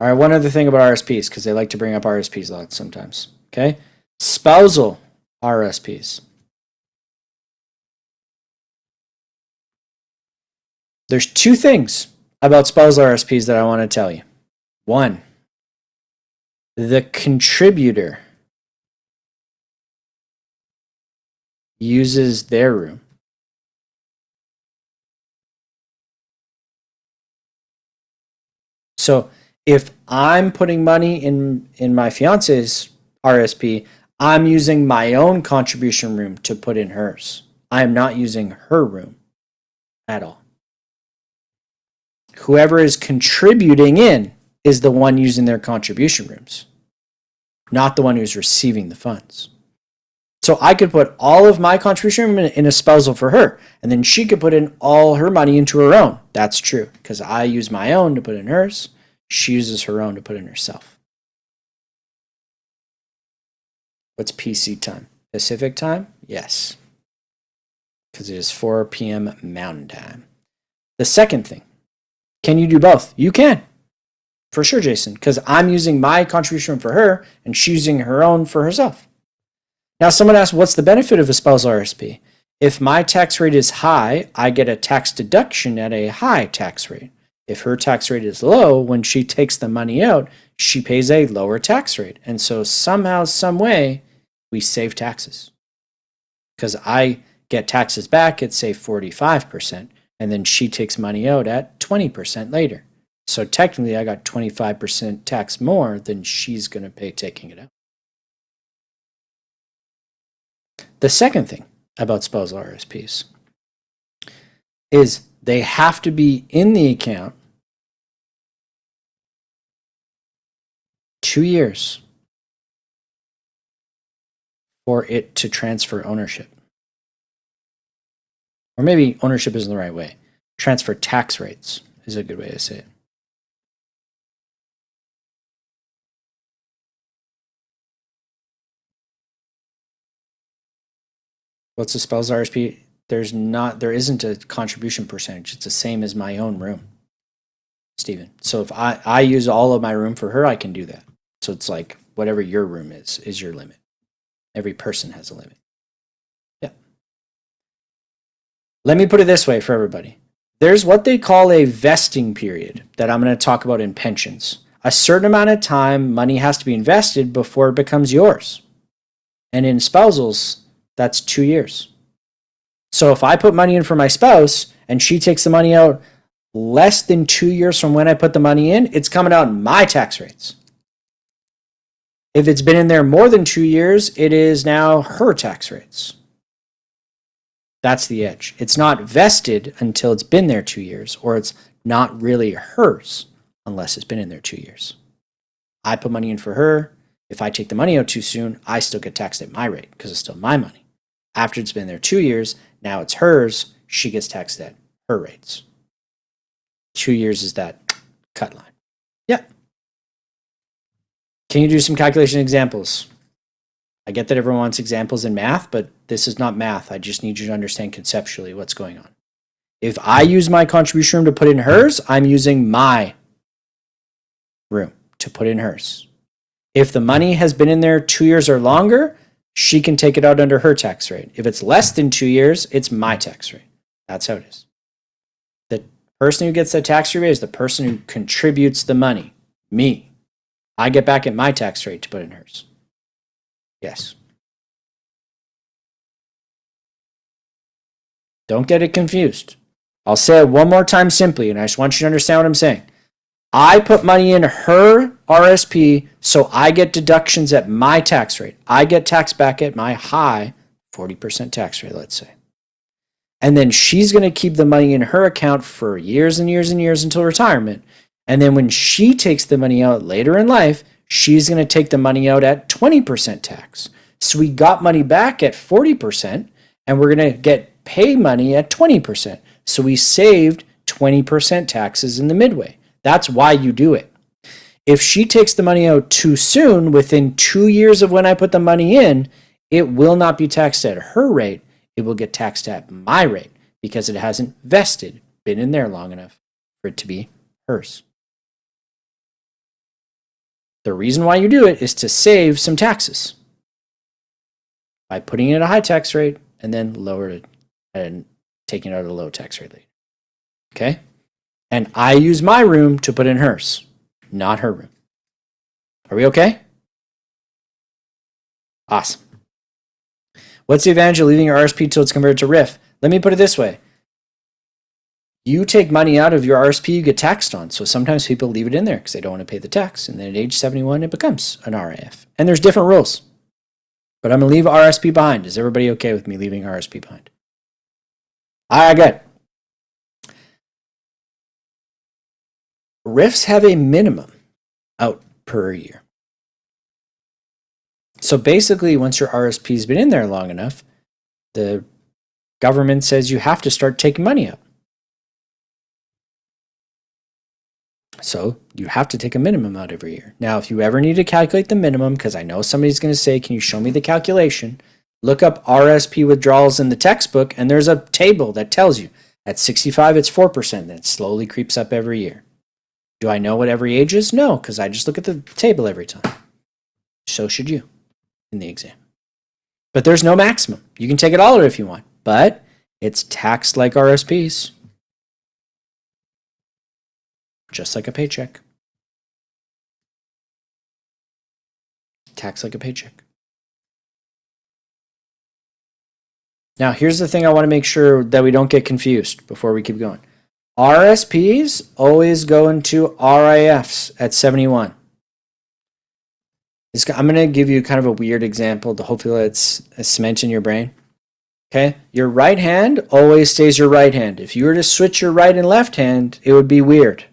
All right, one other thing about RSPs, because they like to bring up RSPs a lot sometimes. Okay? Spousal RSPs. There's two things about spousal RSPs that I want to tell you. One, the contributor uses their room. So if I'm putting money in my fiance's RSP, I'm using my own contribution room to put in hers. I am not using her room at all. Whoever is contributing in is the one using their contribution rooms, not the one who's receiving the funds. So I could put all of my contribution room in a spousal for her, and then she could put in all her money into her own. That's true, because I use my own to put in hers. She uses her own to put in herself. What's PC time? Pacific time? Yes, because it is 4 p.m. Mountain Time. The second thing, can you do both? You can. For sure, Jason, because I'm using my contribution for her and she's using her own for herself. Now, someone asked, what's the benefit of a spousal RSP? If my tax rate is high, I get a tax deduction at a high tax rate. If her tax rate is low, when she takes the money out, she pays a lower tax rate. And so somehow, some way, we save taxes. Because I get taxes back at, say, 45%, and then she takes money out at 20% later. So technically, I got 25% tax more than she's going to pay taking it out. The second thing about spousal RSPs is they have to be in the account 2 years for it to transfer ownership. Or maybe ownership isn't the right way. Transfer tax rates is a good way to say it. What's a spousal RSP? There isn't a contribution percentage. It's the same as my own room, Stephen. So if I use all of my room for her, I can do that. So it's like whatever your room is your limit. Every person has a limit. Yeah. Let me put it this way for everybody. There's what they call a vesting period that I'm going to talk about in pensions. A certain amount of time money has to be invested before it becomes yours. And in spousals, that's 2 years. So if I put money in for my spouse and she takes the money out less than 2 years from when I put the money in, it's coming out in my tax rates. If it's been in there more than 2 years, it is now her tax rates. That's the edge. It's not vested until it's been there 2 years, or it's not really hers unless it's been in there 2 years. I put money in for her. If I take the money out too soon, I still get taxed at my rate because it's still my money. After it's been there 2 years, now it's hers. She gets taxed at her rates. 2 years is that cut line. Yeah. Can you do some calculation examples? I get that everyone wants examples in math, but this is not math. I just need you to understand conceptually what's going on. If I use my contribution room to put in hers, I'm using my room to put in hers. If the money has been in there 2 years or longer, she can take it out under her tax rate. If it's less than 2 years, it's my tax rate. That's how it is. The person who gets the tax rebate is the person who contributes the money, me. I get back at my tax rate to put in hers. Yes. Don't get it confused. I'll say it one more time simply, and I just want you to understand what I'm saying. I put money in her RSP, so I get deductions at my tax rate. I get taxed back at my high 40% tax rate, let's say. And then she's going to keep the money in her account for years and years and years until retirement. And then when she takes the money out later in life, she's going to take the money out at 20% tax. So we got money back at 40%, and we're going to get pay money at 20%. So we saved 20% taxes in the midway. That's why you do it. If she takes the money out too soon, within 2 years of when I put the money in, it will not be taxed at her rate. It will get taxed at my rate because it hasn't vested, been in there long enough for it to be hers. The reason why you do it is to save some taxes by putting it at a high tax rate and then lower it and taking it out at a low tax rate later. Okay? And I use my room to put in hers, not her room. Are we okay? Awesome. What's the advantage of leaving your RSP till it's converted to RIF? Let me put it this way. You take money out of your RSP, you get taxed on. So sometimes people leave it in there because they don't want to pay the tax. And then at age 71, it becomes an RIF. And there's different rules. But I'm going to leave RSP behind. Is everybody okay with me leaving RSP behind? All right, good. RIFs have a minimum out per year. So basically, once your RSP's been in there long enough, the government says you have to start taking money out. So you have to take a minimum out every year. Now, if you ever need to calculate the minimum, because I know somebody's going to say, can you show me the calculation? Look up RSP withdrawals in the textbook, and there's a table that tells you at 65, it's 4%, and it slowly creeps up every year. Do I know what every age is? No, because I just look at the table every time. So should you in the exam. But there's no maximum. You can take it all out if you want, but it's taxed like RSPs. Just like a paycheck. Tax like a paycheck. Now, here's the thing I want to make sure that we don't get confused before we keep going. RSPs always go into RIFs at 71. I'm going to give you kind of a weird example to hopefully it's a cement in your brain. Okay? Your right hand always stays your right hand. If you were to switch your right and left hand, it would be weird.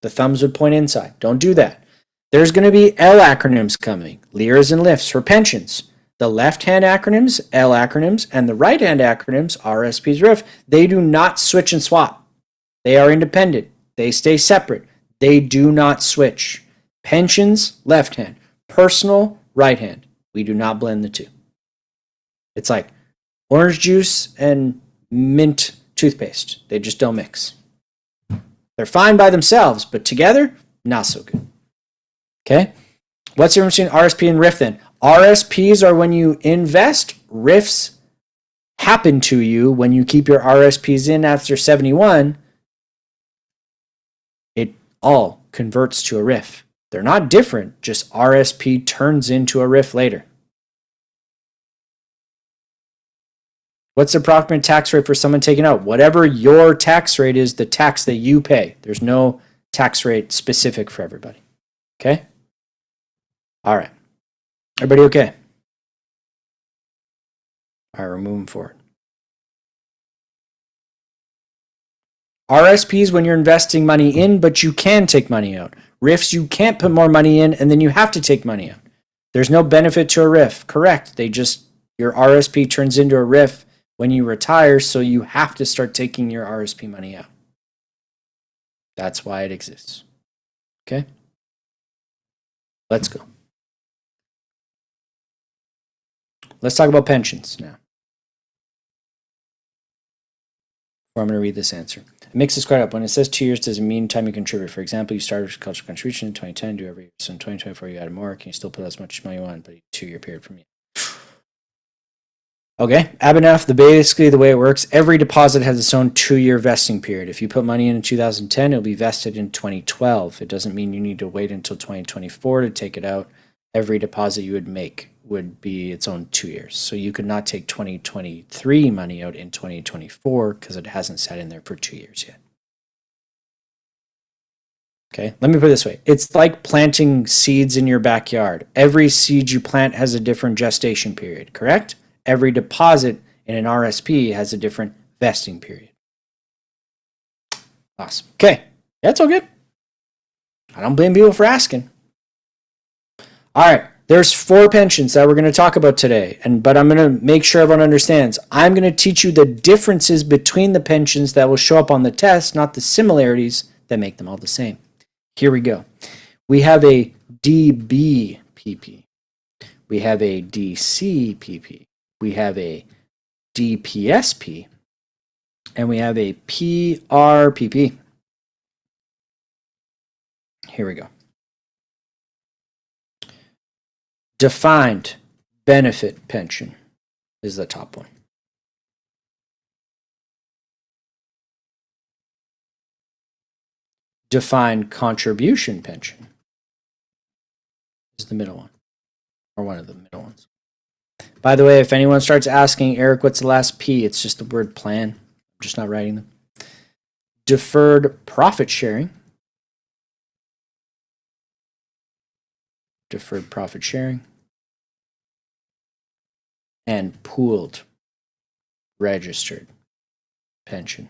The thumbs would point inside. Don't do that. There's going to be L acronyms coming, LIRs and LIFs for pensions. The left-hand acronyms, L acronyms, and the right-hand acronyms, RSPs, RIF, they do not switch and swap. They are independent. They stay separate. They do not switch. Pensions, left hand. Personal, right hand. We do not blend the two. It's like orange juice and mint toothpaste. They just don't mix. They're fine by themselves, but together, not so good. Okay? What's the difference between RSP and RIF then? RSPs are when you invest. RIFs happen to you when you keep your RSPs in after 71. It all converts to a RIF. They're not different, just RSP turns into a RIF later. What's the approximate tax rate for someone taking out? Whatever your tax rate is, the tax that you pay. There's no tax rate specific for everybody. Okay? All right. Everybody okay? All right, we're moving forward. RSPs when you're investing money in, but you can take money out. RIFs, you can't put more money in and then you have to take money out. There's no benefit to a RIF. Correct. Your RSP turns into a RIF when you retire, so you have to start taking your RSP money out. That's why it exists. Okay? Let's go. Let's talk about pensions now. I'm going to read this answer. It makes this quite up. When it says 2 years, does it mean time you contribute? For example, you started with cultural contribution in 2010, do every year. So in 2024, you added more. Can you still put as much money you want, but a 2-year period from you? Okay, Abinaf, basically the way it works, every deposit has its own 2-year vesting period. If you put money in 2010, it'll be vested in 2012. It doesn't mean you need to wait until 2024 to take it out. Every deposit you would make would be its own 2 years. So you could not take 2023 money out in 2024 because it hasn't sat in there for 2 years yet. Okay, let me put it this way. It's like planting seeds in your backyard. Every seed you plant has a different gestation period, correct? Every deposit in an RSP has a different vesting period. Awesome. Okay, that's all good. I don't blame people for asking. All right, there's 4 pensions that we're going to talk about today, but I'm going to make sure everyone understands. I'm going to teach you the differences between the pensions that will show up on the test, not the similarities that make them all the same. Here we go. We have a DBPP. We have a DCPP. We have a DPSP. And we have a PRPP. Here we go. Defined benefit pension is the top one. Defined contribution pension is the middle one, or one of the middle ones. By the way, if anyone starts asking, Eric, what's the last P? It's just the word plan. I'm just not writing them. Deferred profit sharing. Deferred profit sharing. And pooled registered pension.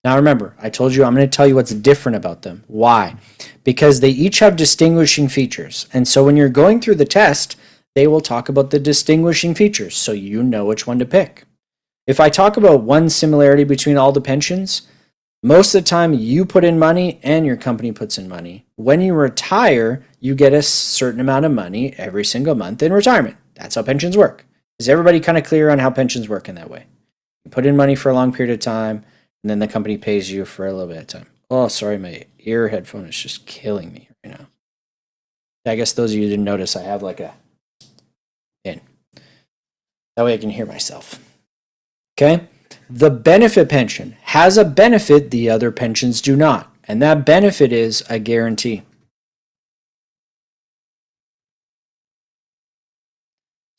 Now remember, I told you I'm going to tell you what's different about them. Why? Because they each have distinguishing features. And so when you're going through the test, they will talk about the distinguishing features so you know which one to pick. If I talk about one similarity between all the pensions, most of the time you put in money and your company puts in money. When you retire, you get a certain amount of money every single month in retirement. That's how pensions work. Is everybody kind of clear on how pensions work in that way? You put in money for a long period of time, and then the company pays you for a little bit of time. Oh, sorry, my ear headphone is just killing me right now. I guess those of you who didn't notice, I have like a in. That way I can hear myself. Okay? The benefit pension has a benefit the other pensions do not. And that benefit is a guarantee.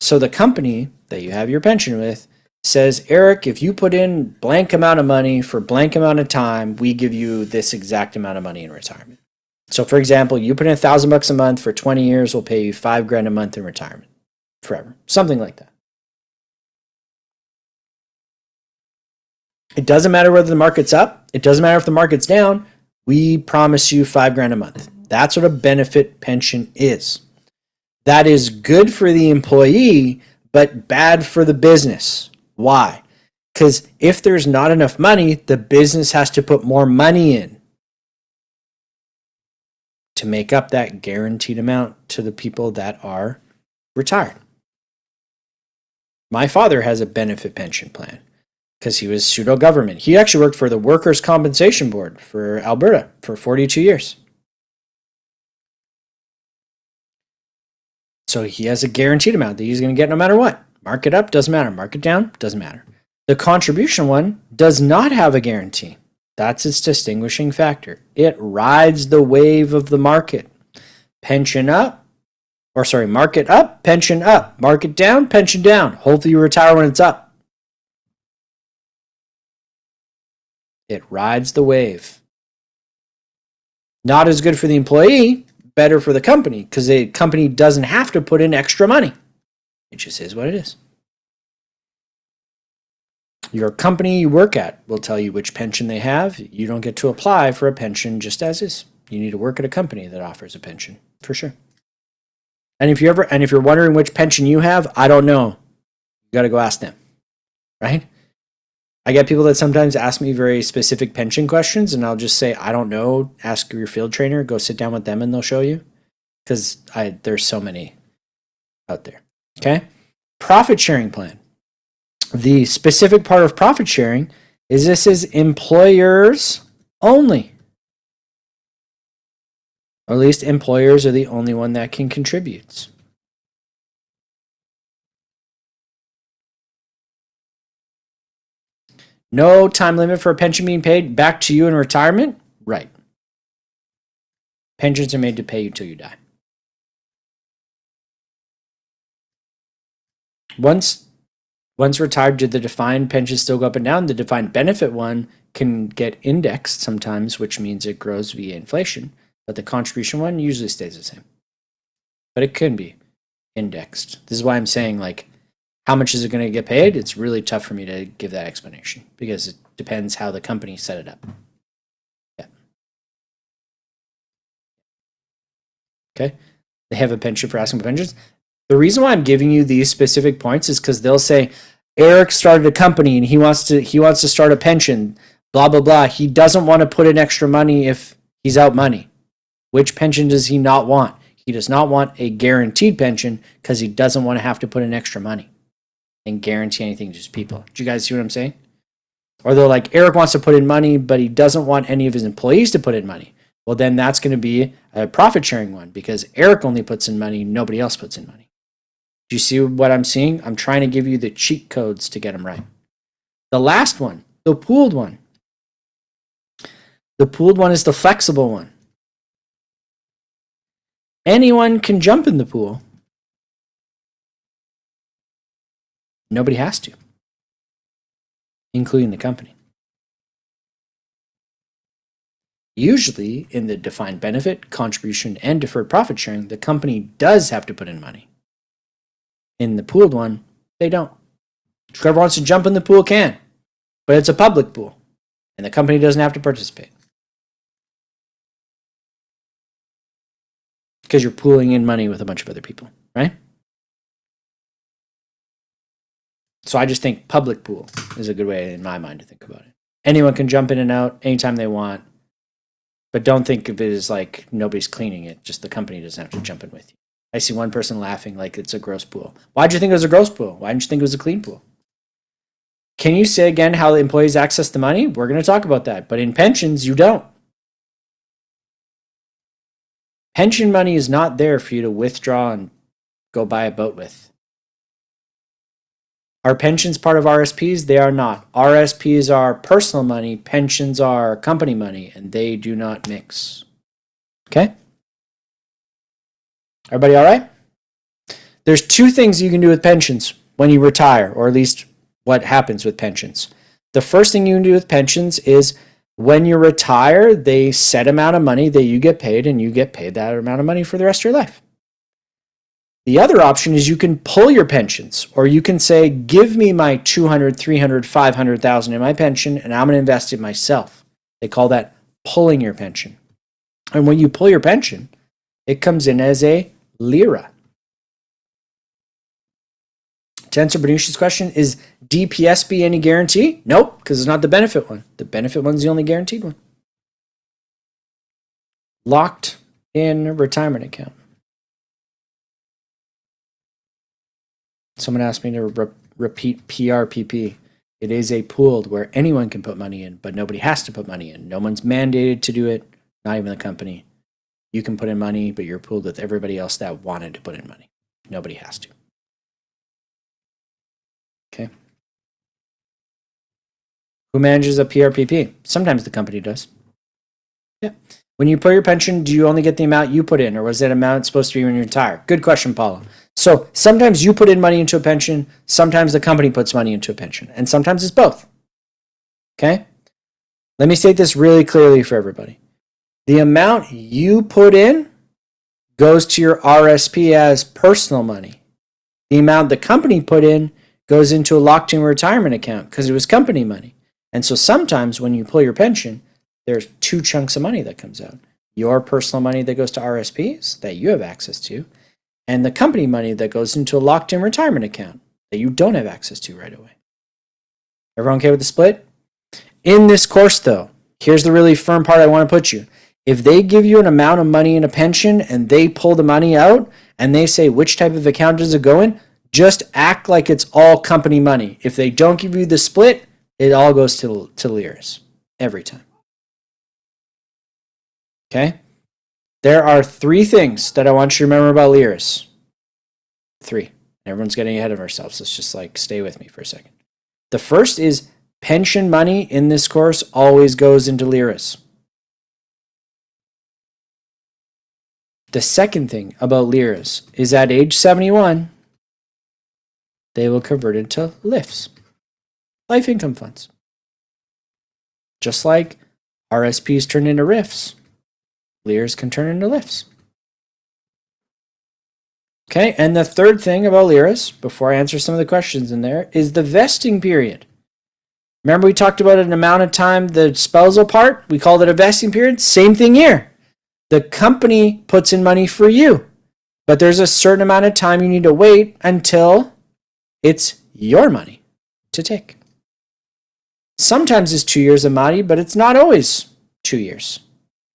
So the company that you have your pension with says, Eric, if you put in blank amount of money for blank amount of time, we give you this exact amount of money in retirement. So for example, you put in $1,000 a month for 20 years, we'll pay you $5,000 a month in retirement forever. Something like that. It doesn't matter whether the market's up. It doesn't matter if the market's down. We promise you $5,000 a month. That's what a benefit pension is. That is good for the employee, but bad for the business. Why? Because if there's not enough money, the business has to put more money in to make up that guaranteed amount to the people that are retired. My father has a benefit pension plan because he was pseudo-government. He actually worked for the Workers' Compensation Board for Alberta for 42 years. So he has a guaranteed amount that he's going to get no matter what. Mark it up, doesn't matter. Mark it down, doesn't matter. The contribution one does not have a guarantee. That's its distinguishing factor. It rides the wave of the market. Pension up, market up, pension up. Market down, pension down. Hopefully you retire when it's up. It rides the wave. Not as good for the employee, better for the company, because the company doesn't have to put in extra money. It just is what it is. Your company you work at will tell you which pension they have. You don't get to apply for a pension just as is. You need to work at a company that offers a pension, for sure. And if you're wondering which pension you have, I don't know. You got to go ask them, right? I get people that sometimes ask me very specific pension questions, and I'll just say, I don't know. Ask your field trainer. Go sit down with them, and they'll show you. Because there's so many out there. Okay? Profit sharing plan. The specific part of profit sharing is this is employers only. Or at least employers are the only one that can contribute. No time limit for a pension being paid back to you in retirement? Right. Pensions are made to pay you till you die. Once retired, do the defined pensions still go up and down? The defined benefit one can get indexed sometimes, which means it grows via inflation. But the contribution one usually stays the same. But it can be indexed. This is why I'm saying, like, how much is it going to get paid? It's really tough for me to give that explanation because it depends how the company set it up. Yeah. Okay. They have a pension for asking for pensions. The reason why I'm giving you these specific points is because they'll say, Eric started a company and he wants to start a pension, blah, blah, blah. He doesn't want to put in extra money if he's out money. Which pension does he not want? He does not want a guaranteed pension because he doesn't want to have to put in extra money and guarantee anything to his people. Do you guys see what I'm saying? Or they're like, Eric wants to put in money, but he doesn't want any of his employees to put in money. Well, then that's going to be a profit sharing one because Eric only puts in money, nobody else puts in money. Do you see what I'm seeing? I'm trying to give you the cheat codes to get them right. The last one, the pooled one. The pooled one is the flexible one. Anyone can jump in the pool. Nobody has to, including the company. Usually, in the defined benefit, contribution, and deferred profit sharing, the company does have to put in money. In the pooled one, they don't. Whoever wants to jump in the pool can, but it's a public pool, and the company doesn't have to participate. Because you're pooling in money with a bunch of other people, right? So I just think public pool is a good way in my mind to think about it. Anyone can jump in and out anytime they want, but don't think of it as like nobody's cleaning it. Just the company doesn't have to jump in with you. I see one person laughing like it's a gross pool. Why'd you think it was a gross pool? Why didn't you think it was a clean pool? Can you say again how the employees access the money? We're going to talk about that. But in pensions, you don't. Pension money is not there for you to withdraw and go buy a boat with. Are pensions part of RSPs? They are not. RSPs are personal money. Pensions are company money, and they do not mix. Okay? Everybody all right? There's two things you can do with pensions when you retire, or at least what happens with pensions. The first thing you can do with pensions is when you retire, they set amount of money that you get paid, and you get paid that amount of money for the rest of your life. The other option is you can pull your pensions, or you can say, give me my 200, 300, 500,000 in my pension, and I'm going to invest it myself. They call that pulling your pension. And when you pull your pension, it comes in as a lira. To answer Benushi's question, is DPSB any guarantee? Nope, because it's not the benefit one. The benefit one's the only guaranteed one. Locked in retirement account. Someone asked me to repeat PRPP. It is a pooled where anyone can put money in, but nobody has to put money in. No one's mandated to do it, not even the company. You can put in money, but you're pooled with everybody else that wanted to put in money. Nobody has to. Okay. Who manages a PRPP? Sometimes the company does. Yeah. When you put your pension, do you only get the amount you put in, or was that amount supposed to be when you retire? Good question, Paula. So sometimes you put in money into a pension, sometimes the company puts money into a pension, and sometimes it's both. Okay? Let me state this really clearly for everybody. The amount you put in goes to your RSP as personal money. The amount the company put in goes into a locked-in retirement account because it was company money. And so sometimes when you pull your pension, there's two chunks of money that comes out. Your personal money that goes to RSPs that you have access to, and the company money that goes into a locked-in retirement account that you don't have access to right away. Everyone okay with the split? In this course, though, here's the really firm part I want to put you. If they give you an amount of money in a pension and they pull the money out and they say which type of account does it go in, just act like it's all company money. If they don't give you the split, it all goes to Lyris every time. Okay? There are three things that I want you to remember about Lyris. Three. Everyone's getting ahead of ourselves. Let's just stay with me for a second. The first is pension money in this course always goes into Lyris. The second thing about Lyris is at age 71, they will convert into LIFs, life income funds. Just like RSPs turn into RIFs, Lyris can turn into LIFs. Okay, and the third thing about Lyris, before I answer some of the questions in there, is the vesting period. Remember we talked about an amount of time, the spousal part? We called it a vesting period. Same thing here. The company puts in money for you, but there's a certain amount of time you need to wait until it's your money to take. Sometimes it's 2 years of money, but it's not always 2 years.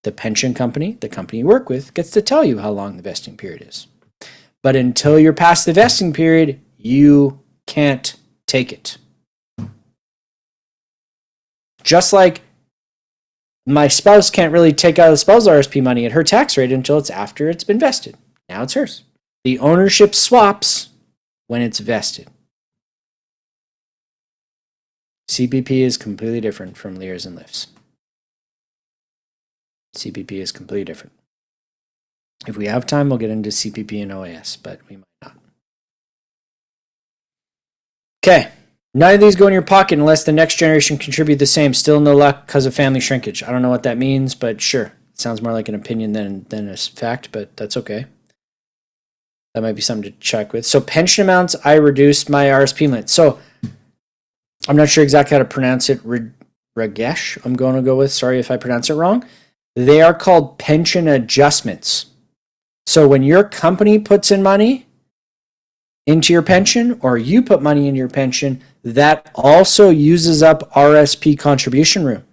The pension company, the company you work with, gets to tell you how long the vesting period is. But until you're past the vesting period, you can't take it. Just like my spouse can't really take out the spousal RSP money at her tax rate until it's after it's been vested. Now it's hers. The ownership swaps when it's vested. CPP is completely different from Lyris and LIFs. CPP is completely different. If we have time, we'll get into CPP and OAS, but we might not. Okay. None of these go in your pocket unless the next generation contribute the same. Still no luck because of family shrinkage. I don't know what that means, but sure. It sounds more like an opinion than a fact, but that's okay. That might be something to check with. So pension amounts, I reduced my RSP limit. So I'm not sure exactly how to pronounce it. Ragesh, I'm going to go with. Sorry if I pronounce it wrong. They are called pension adjustments. So when your company puts in money into your pension, or you put money into your pension, that also uses up RSP contribution room.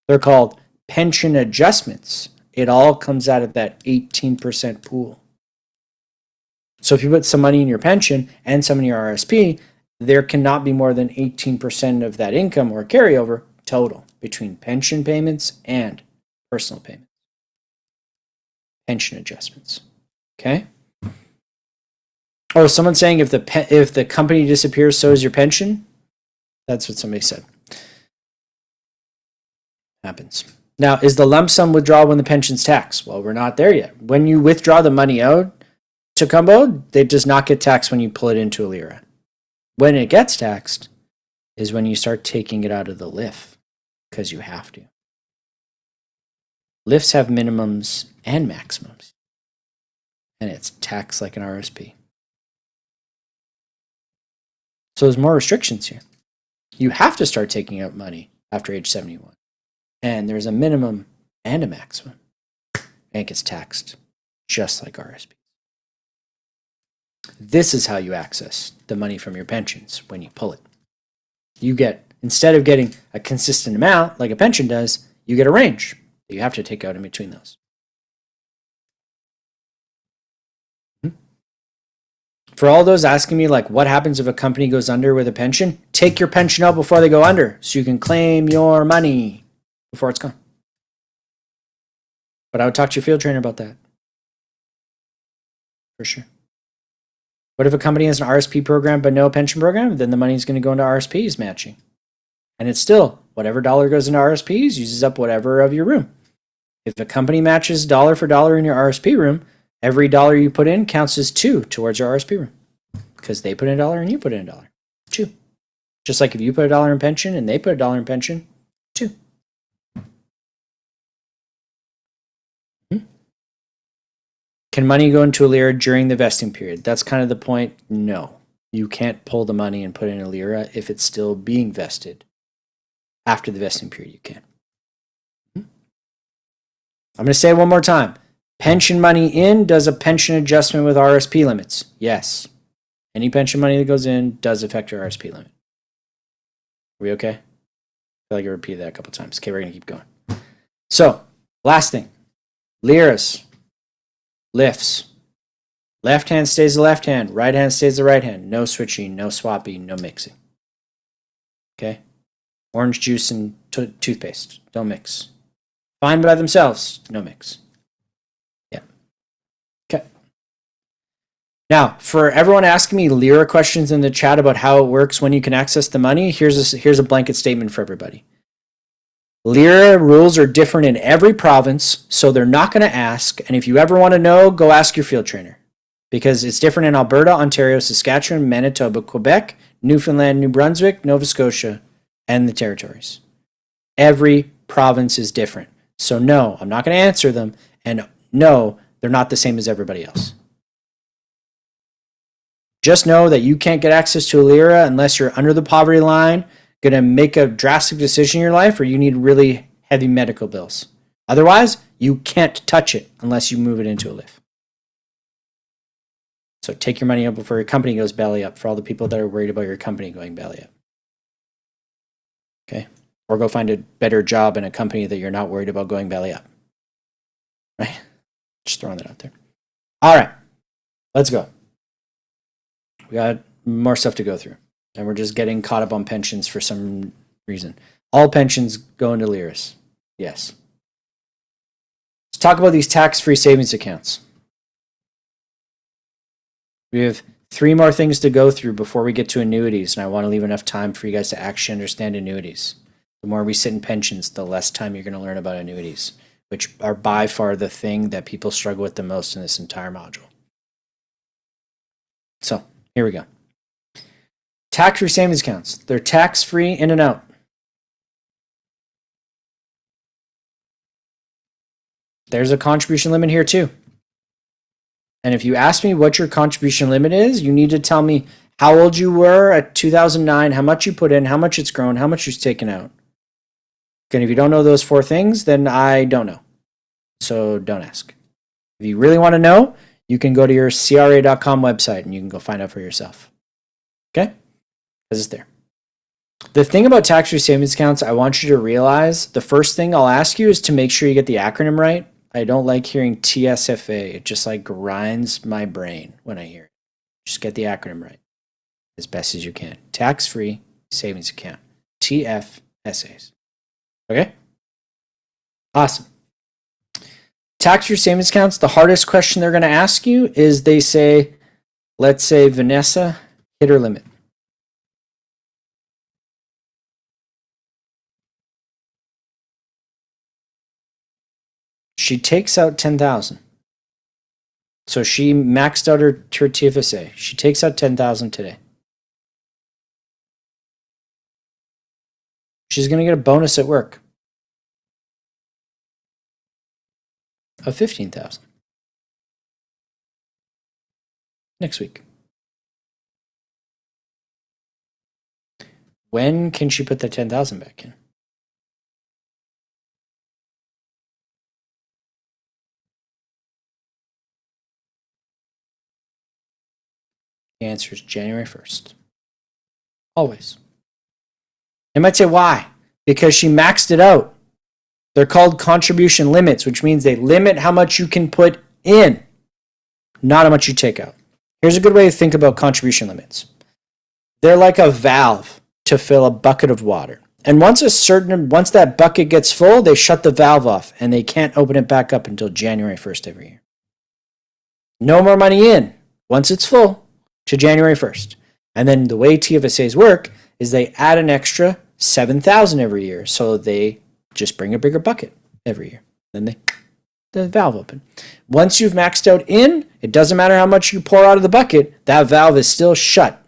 They're called pension adjustments. It all comes out of that 18% pool. So if you put some money in your pension and some in your RSP, there cannot be more than 18% of that income or carryover total between pension payments and personal payments. Pension adjustments. Okay? Oh, someone's saying if the company disappears, so is your pension? That's what somebody said. Happens. Now, is the lump sum withdrawal when the pension's taxed? Well, we're not there yet. When you withdraw the money out to Cumbo, it does not get taxed when you pull it into a LIRA. When it gets taxed is when you start taking it out of the LIF, because you have to. LIFs have minimums and maximums, and it's taxed like an RSP. So there's more restrictions here. You have to start taking out money after age 71. And there's a minimum and a maximum. And it gets taxed just like RSP. This is how you access the money from your pensions when you pull it. You get, instead of getting a consistent amount like a pension does, you get a range that you have to take out in between those. For all those asking me, like, what happens if a company goes under with a pension? Take your pension out before they go under so you can claim your money before it's gone. But I would talk to your field trainer about that. For sure. What if a company has an RSP program but no pension program? Then the money is going to go into RSPs matching. And it's still whatever dollar goes into RSPs uses up whatever of your room. If a company matches dollar for dollar in your RSP room, every dollar you put in counts as 2 towards your RSP room because they put in a dollar and you put in a dollar. 2. Just like if you put a dollar in pension and they put a dollar in pension, 2. Can money go into a lira during the vesting period? That's kind of the point. No, you can't pull the money and put it in a lira if it's still being vested. After the vesting period, you can. I'm going to say it one more time. Pension money in does a pension adjustment with RSP limits. Yes. Any pension money that goes in does affect your RSP limit. Are we okay? I feel like I repeated that a couple times. Okay, we're going to keep going. So, last thing. Liras. Lifts. Left hand stays the left hand. Right hand stays the right hand. No switching, no swapping, no mixing. Okay? Orange juice and toothpaste. Don't mix. Fine by themselves. No mix. Yeah. Okay. Now, for everyone asking me lira questions in the chat about how it works when you can access the money, here's a blanket statement for everybody. Lira rules are different in every province, so they're not going to ask. And if you ever want to know, go ask your field trainer. Because it's different in Alberta, Ontario, Saskatchewan, Manitoba, Quebec, Newfoundland, New Brunswick, Nova Scotia, and the territories. Every province is different. So no, I'm not going to answer them. And no, they're not the same as everybody else. Just know that you can't get access to a lira unless you're under the poverty line, going to make a drastic decision in your life, or you need really heavy medical bills. Otherwise, you can't touch it unless you move it into a LIF. So take your money out before your company goes belly up, for all the people that are worried about your company going belly up. Okay? Or go find a better job in a company that you're not worried about going belly up. Right? Just throwing that out there. All right. Let's go. We got more stuff to go through. And we're just getting caught up on pensions for some reason. All pensions go into liras. Yes. Let's talk about these tax-free savings accounts. We have 3 more things to go through before we get to annuities, and I want to leave enough time for you guys to actually understand annuities. The more we sit in pensions, the less time you're going to learn about annuities, which are by far the thing that people struggle with the most in this entire module. So, here we go. Tax-free savings accounts. They're tax-free in and out. There's a contribution limit here too. And if you ask me what your contribution limit is, you need to tell me how old you were at 2009, how much you put in, how much it's grown, how much you've taken out. And if you don't know those 4 things, then I don't know. So don't ask. If you really want to know, you can go to your CRA.com website and you can go find out for yourself. Okay? Because it's there. The thing about tax-free savings accounts, I want you to realize, the first thing I'll ask you is to make sure you get the acronym right. I don't like hearing TSFA. It just like grinds my brain when I hear it. Just get the acronym right as best as you can. Tax-free savings account. TFSAs. Okay? Awesome. Tax-free savings accounts, the hardest question they're going to ask you is they say, let's say Vanessa hit her limit. She takes out 10,000. So she maxed out her TFSA. She takes out 10,000 today. She's going to get a bonus at work of 15,000 next week. When can she put the 10,000 back in? The answer is January 1st. Always. You might say, why? Because she maxed it out. They're called contribution limits, which means they limit how much you can put in, not how much you take out. Here's a good way to think about contribution limits. They're like a valve to fill a bucket of water. And once that bucket gets full, they shut the valve off and they can't open it back up until January 1st every year. No more money in once it's full to January 1st. And then the way TFSAs work is they add an extra 7,000 every year. So they just bring a bigger bucket every year. Then the valve open. Once you've maxed out in, it doesn't matter how much you pour out of the bucket, that valve is still shut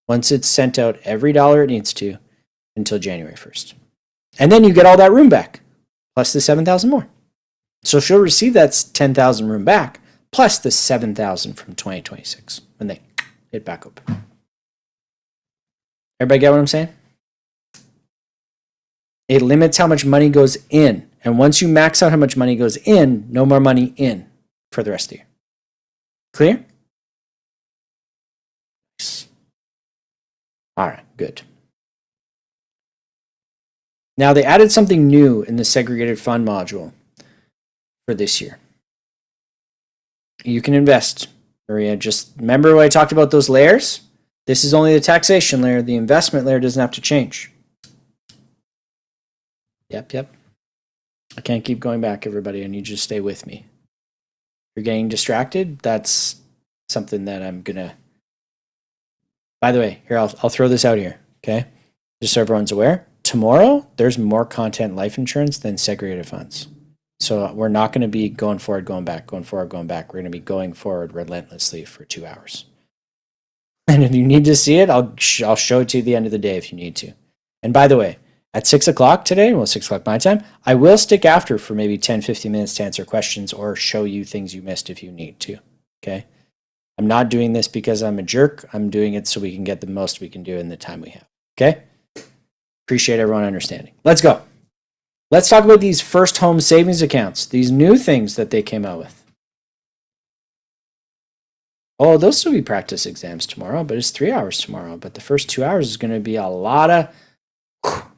once it's sent out every dollar it needs to until January 1st. And then you get all that room back, plus the 7,000 more. So she'll receive that 10,000 room back, plus the 7,000 from 2026 when they hit back open. Everybody get what I'm saying? It limits how much money goes in. And once you max out how much money goes in, no more money in for the rest of the year. Clear? Nice. All right, good. Now they added something new in the segregated fund module for this year. You can invest, Maria. Just remember when I talked about those layers? This is only the taxation layer. The investment layer doesn't have to change. Yep. I can't keep going back, everybody. I need you to stay with me. If you're getting distracted, that's something that I'm going to... By the way, here, I'll throw this out here, okay? Just so everyone's aware. Tomorrow, there's more content life insurance than segregated funds. So we're not going to be going forward, going back, going forward, going back. We're going to be going forward relentlessly for 2 hours. And if you need to see it, I'll show it to you at the end of the day if you need to. And by the way, at 6 o'clock today, well, 6 o'clock my time, I will stick after for maybe 10, 15 minutes to answer questions or show you things you missed if you need to, okay? I'm not doing this because I'm a jerk. I'm doing it so we can get the most we can do in the time we have, okay? Appreciate everyone understanding. Let's go. Let's talk about these first home savings accounts, these new things that they came out with. Oh, they'll still be practice exams tomorrow, but it's 3 hours tomorrow. But the first 2 hours is going to be a lot of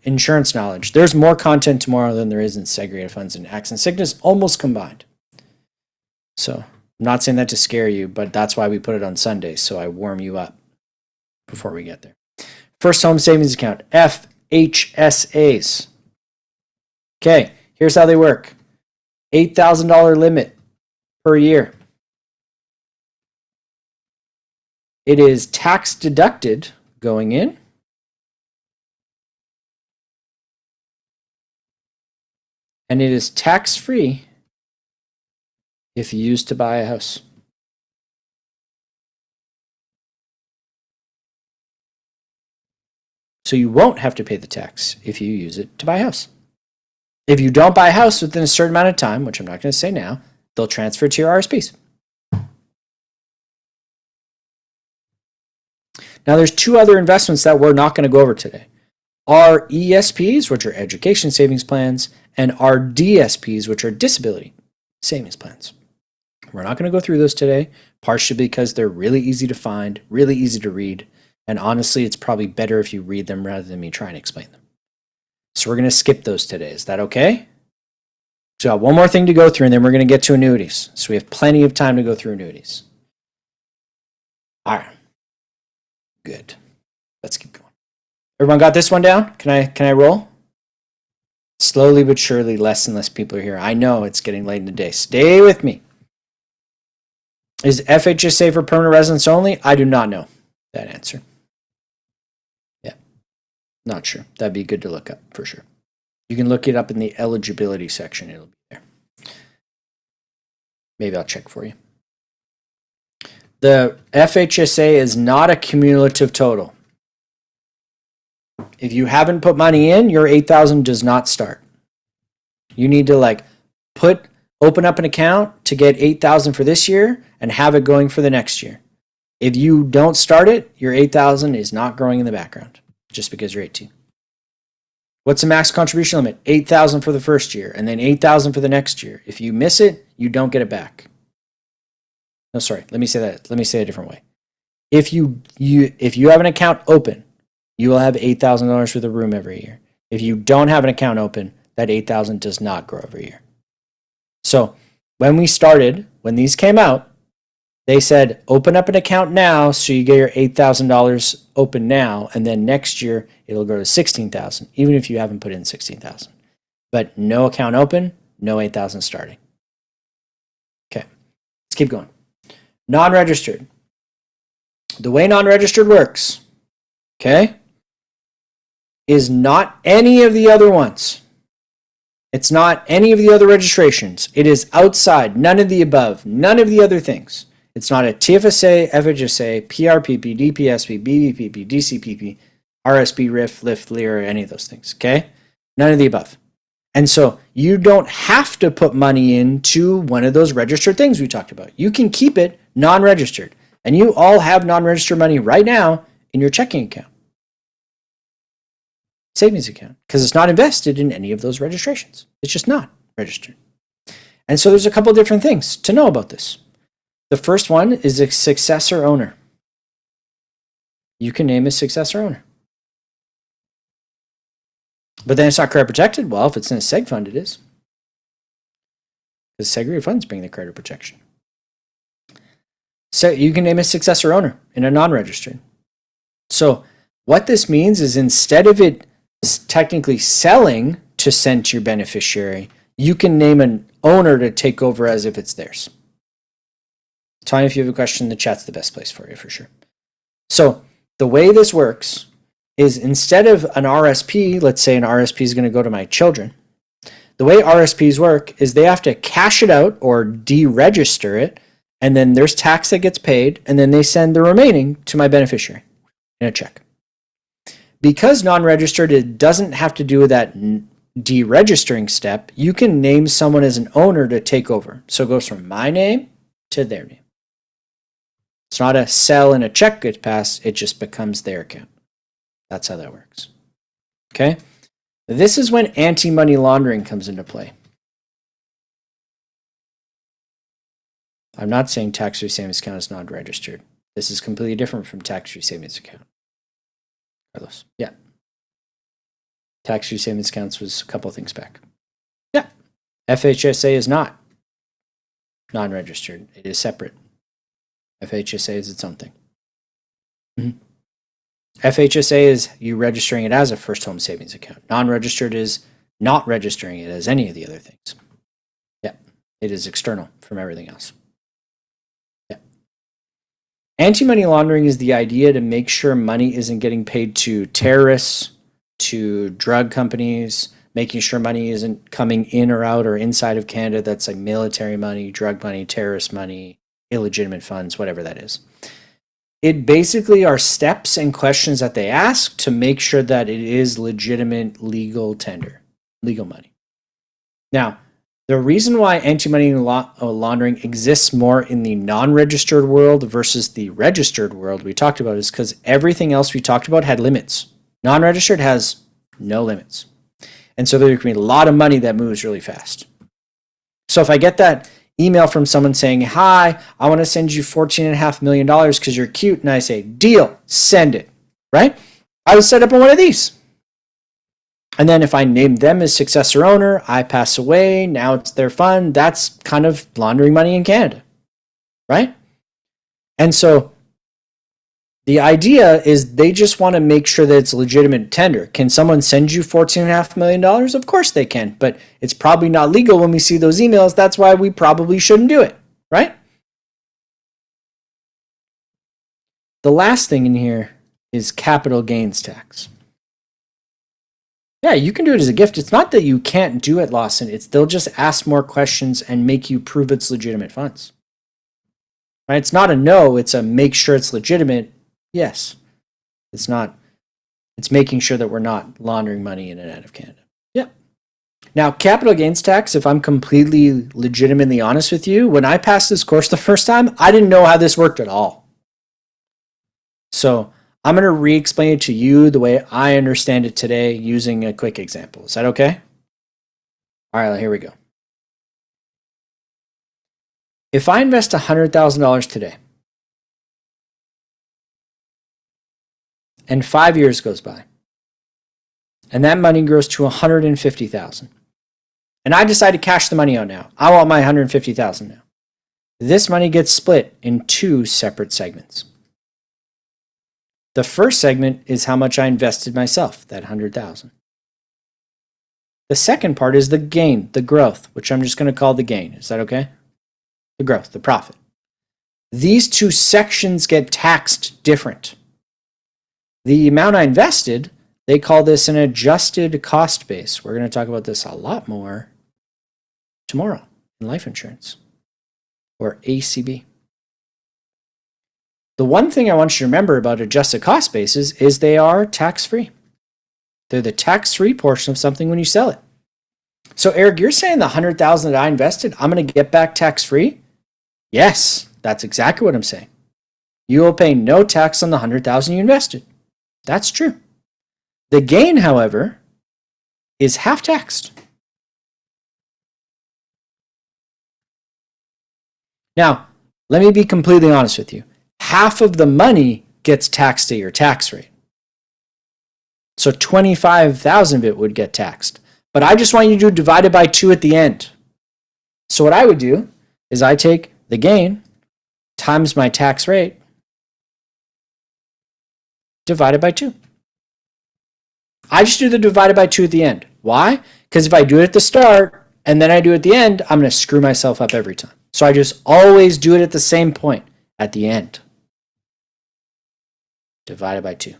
insurance knowledge. There's more content tomorrow than there is in segregated funds and accident sickness, almost combined. So I'm not saying that to scare you, but that's why we put it on Sundays, so I warm you up before we get there. First home savings account, FHSAs. Okay, here's how they work. $8,000 limit per year. It is tax deducted going in. And it is tax-free if you use to buy a house. So you won't have to pay the tax if you use it to buy a house. If you don't buy a house within a certain amount of time, which I'm not going to say now, they'll transfer to your RSPs. Now there's 2 other investments that we're not going to go over today. Our ESPs, which are education savings plans, and our DSPs, which are disability savings plans. We're not going to go through those today, partially because they're really easy to find, really easy to read, and honestly, it's probably better if you read them rather than me try and explain them. So we're going to skip those today. Is that okay? So I have one more thing to go through, and then we're going to get to annuities. So we have plenty of time to go through annuities. All right. Good. Let's keep going. Everyone got this one down? Can I roll? Slowly but surely, less and less people are here. I know it's getting late in the day. Stay with me. Is FHSA for permanent residents only? I do not know that answer. Yeah, not sure. That'd be good to look up for sure. You can look it up in the eligibility section. It'll be there. Maybe I'll check for you. The FHSA is not a cumulative total. If you haven't put money in, your 8,000 does not start. You need to open up an account to get 8,000 for this year and have it going for the next year. If you don't start it, your 8,000 is not growing in the background just because you're 18. What's the max contribution limit? 8,000 for the first year and then 8,000 for the next year. If you miss it, you don't get it back. No, sorry. Let me say that. Let me say it a different way. If you have an account open, you will have $8,000 for the room every year. If you don't have an account open, that 8,000 does not grow every year. So when these came out, they said, open up an account now so you get your $8,000 open now, and then next year it'll go to $16,000, even if you haven't put in $16,000. But no account open, no 8,000 starting. Okay, let's keep going. Non-registered. The way non-registered works, okay? is not any of the other ones. It's not any of the other registrations. It is outside, none of the above, none of the other things. It's not a TFSA, FHSA, PRPP, DPSP, BBPP, DCPP, RSP, RIF, LIFT, LIR, any of those things, okay? None of the above. And so you don't have to put money into one of those registered things we talked about. You can keep it non-registered. And you all have non-registered money right now in your checking account, savings account, because it's not invested in any of those registrations. It's just not registered. And so there's a couple different things to know about this. The first one is a successor owner. You can name a successor owner. But then it's not credit protected. Well, if it's in a Seg fund, it is. Because segregated funds bring the credit protection. So you can name a successor owner in a non-registered. So what this means is instead of it technically selling to send to your beneficiary, you can name an owner to take over as if it's theirs. Tell me if you have a question, the chat's the best place for you for sure. So the way this works is instead of an RSP, let's say an RSP is going to go to my children. The way RSPs work is they have to cash it out or deregister it, and then there's tax that gets paid, and then they send the remaining to my beneficiary in a check. Because non-registered, it doesn't have to do with that deregistering step. You can name someone as an owner to take over. So it goes from my name to their name. It's not a sell and a check gets passed. It just becomes their account. That's how that works. Okay? This is when anti-money laundering comes into play. I'm not saying tax-free savings account is not registered. This is completely different from tax-free savings account. Carlos, yeah. Tax-free savings accounts was a couple of things back. Yeah. FHSA is not non-registered. It is separate. FHSA is its own thing. Mm-hmm. FHSA is you registering it as a first home savings account. Non-registered is not registering it as any of the other things. Yeah. It is external from everything else. Yeah. Anti-money laundering is the idea to make sure money isn't getting paid to terrorists, to drug companies, making sure money isn't coming in or out or inside of Canada. That's like military money, drug money, terrorist money, illegitimate funds, whatever that is. It basically are steps and questions that they ask to make sure that it is legitimate legal tender, legal money. Now, the reason why anti-money laundering exists more in the non-registered world versus the registered world we talked about is because everything else we talked about had limits. Non-registered has no limits. And so there can be a lot of money that moves really fast. So if I get that email from someone saying, hi, I want to send you $14.5 million because you're cute. And I say, deal, send it, right? I would set up on one of these. And then if I name them as successor owner, I pass away, now it's their fund. That's kind of laundering money in Canada, right? And so the idea is they just want to make sure that it's legitimate tender. Can someone send you $14.5 million? Of course they can, but it's probably not legal when we see those emails. That's why we probably shouldn't do it, right? The last thing in here is capital gains tax. Yeah, you can do it as a gift. It's not that you can't do it, Lawson. It's they'll just ask more questions and make you prove it's legitimate funds. Right? It's not a no, it's a make sure it's legitimate. Yes. It's not. It's making sure that we're not laundering money in and out of Canada. Yep. Now, capital gains tax, if I'm completely legitimately honest with you, when I passed this course the first time, I didn't know how this worked at all. So I'm going to re-explain it to you the way I understand it today using a quick example. Is that okay? All right, here we go. If I invest $100,000 today, and 5 years goes by, and that money grows to $150,000, and I decide to cash the money out now. I want my $150,000 now. This money gets split in two separate segments. The first segment is how much I invested myself, that $100,000. The second part is the gain, the growth, which I'm just going to call the gain. Is that okay? The growth, the profit. These two sections get taxed different. The amount I invested, They call this an adjusted cost base. We're going to talk about this a lot more tomorrow in life insurance, or ACB. The one thing I want you to remember about adjusted cost bases is they are tax-free. They're the tax-free portion of something when you sell it. So Eric, you're saying the $100,000 that I invested, I'm going to get back tax-free? Yes, that's exactly what I'm saying. You will pay no tax on the $100,000 you invested. That's true. The gain, however, is half taxed. Now, let me be completely honest with you. Half of the money gets taxed at your tax rate. So 25,000 of it would get taxed. But I just want you to divide it by 2 at the end. So what I would do is I take the gain times my tax rate divided by 2. I just do the divided by 2 at the end. Why? Because if I do it at the start and then I do it at the end, I'm going to screw myself up every time. So I just always do it at the same point, at the end. Divided by 2.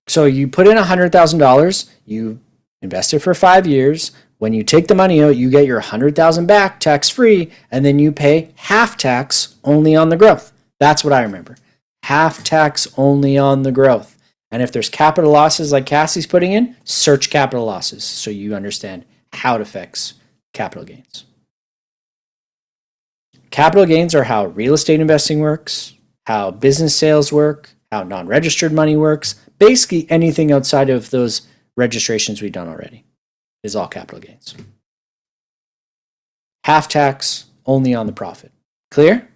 So you put in $100,000, you invest it for 5 years. When you take the money out, you get your $100,000 back tax-free, and then you pay half tax only on the growth. That's what I remember. Half tax only on the growth. And if there's capital losses like Cassie's putting in, search capital losses so you understand how it affects capital gains. Capital gains are how real estate investing works, how business sales work, how non-registered money works. Basically anything outside of those registrations we've done already is all capital gains. Half tax only on the profit. Clear?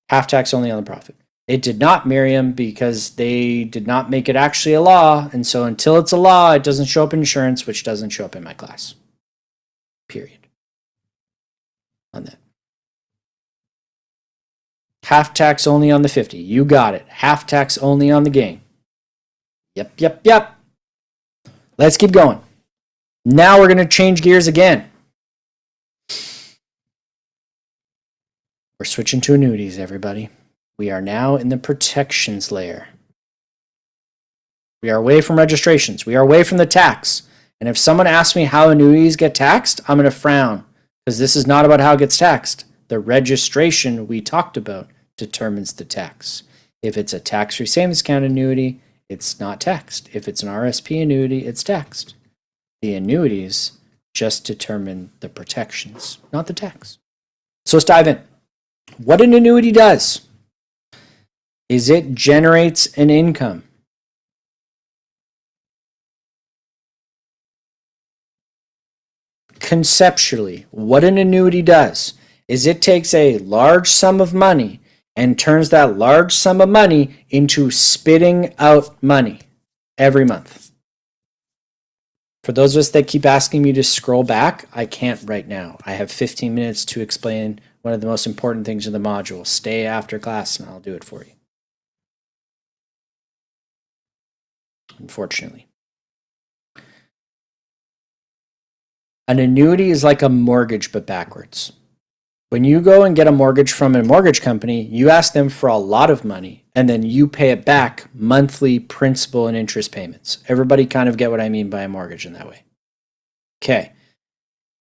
Half tax only on the profit. It did not, Miriam, because they did not make it actually a law. And so until it's a law, it doesn't show up in insurance, which doesn't show up in my class. Period. On that. Half tax only on the 50. You got it. Half tax only on the gain. Yep. Let's keep going. Now we're going to change gears again. We're switching to annuities, everybody. We are now in the protections layer. We are away from registrations. We are away from the tax. And if someone asks me how annuities get taxed, I'm going to frown because this is not about how it gets taxed. The registration we talked about determines the tax. If it's a tax-free savings account annuity, it's not taxed. If it's an RSP annuity, it's taxed. The annuities just determine the protections, not the tax. So let's dive in. What an annuity does is it generates an income. Conceptually, what an annuity does is it takes a large sum of money and turns that large sum of money into spitting out money every month. For those of us that keep asking me to scroll back, I can't right now. I have 15 minutes to explain one of the most important things in the module. Stay after class and I'll do it for you. Unfortunately. An annuity is like a mortgage, but backwards. When you go and get a mortgage from a mortgage company, you ask them for a lot of money, and then you pay it back monthly principal and interest payments. Everybody kind of get what I mean by a mortgage in that way. Okay.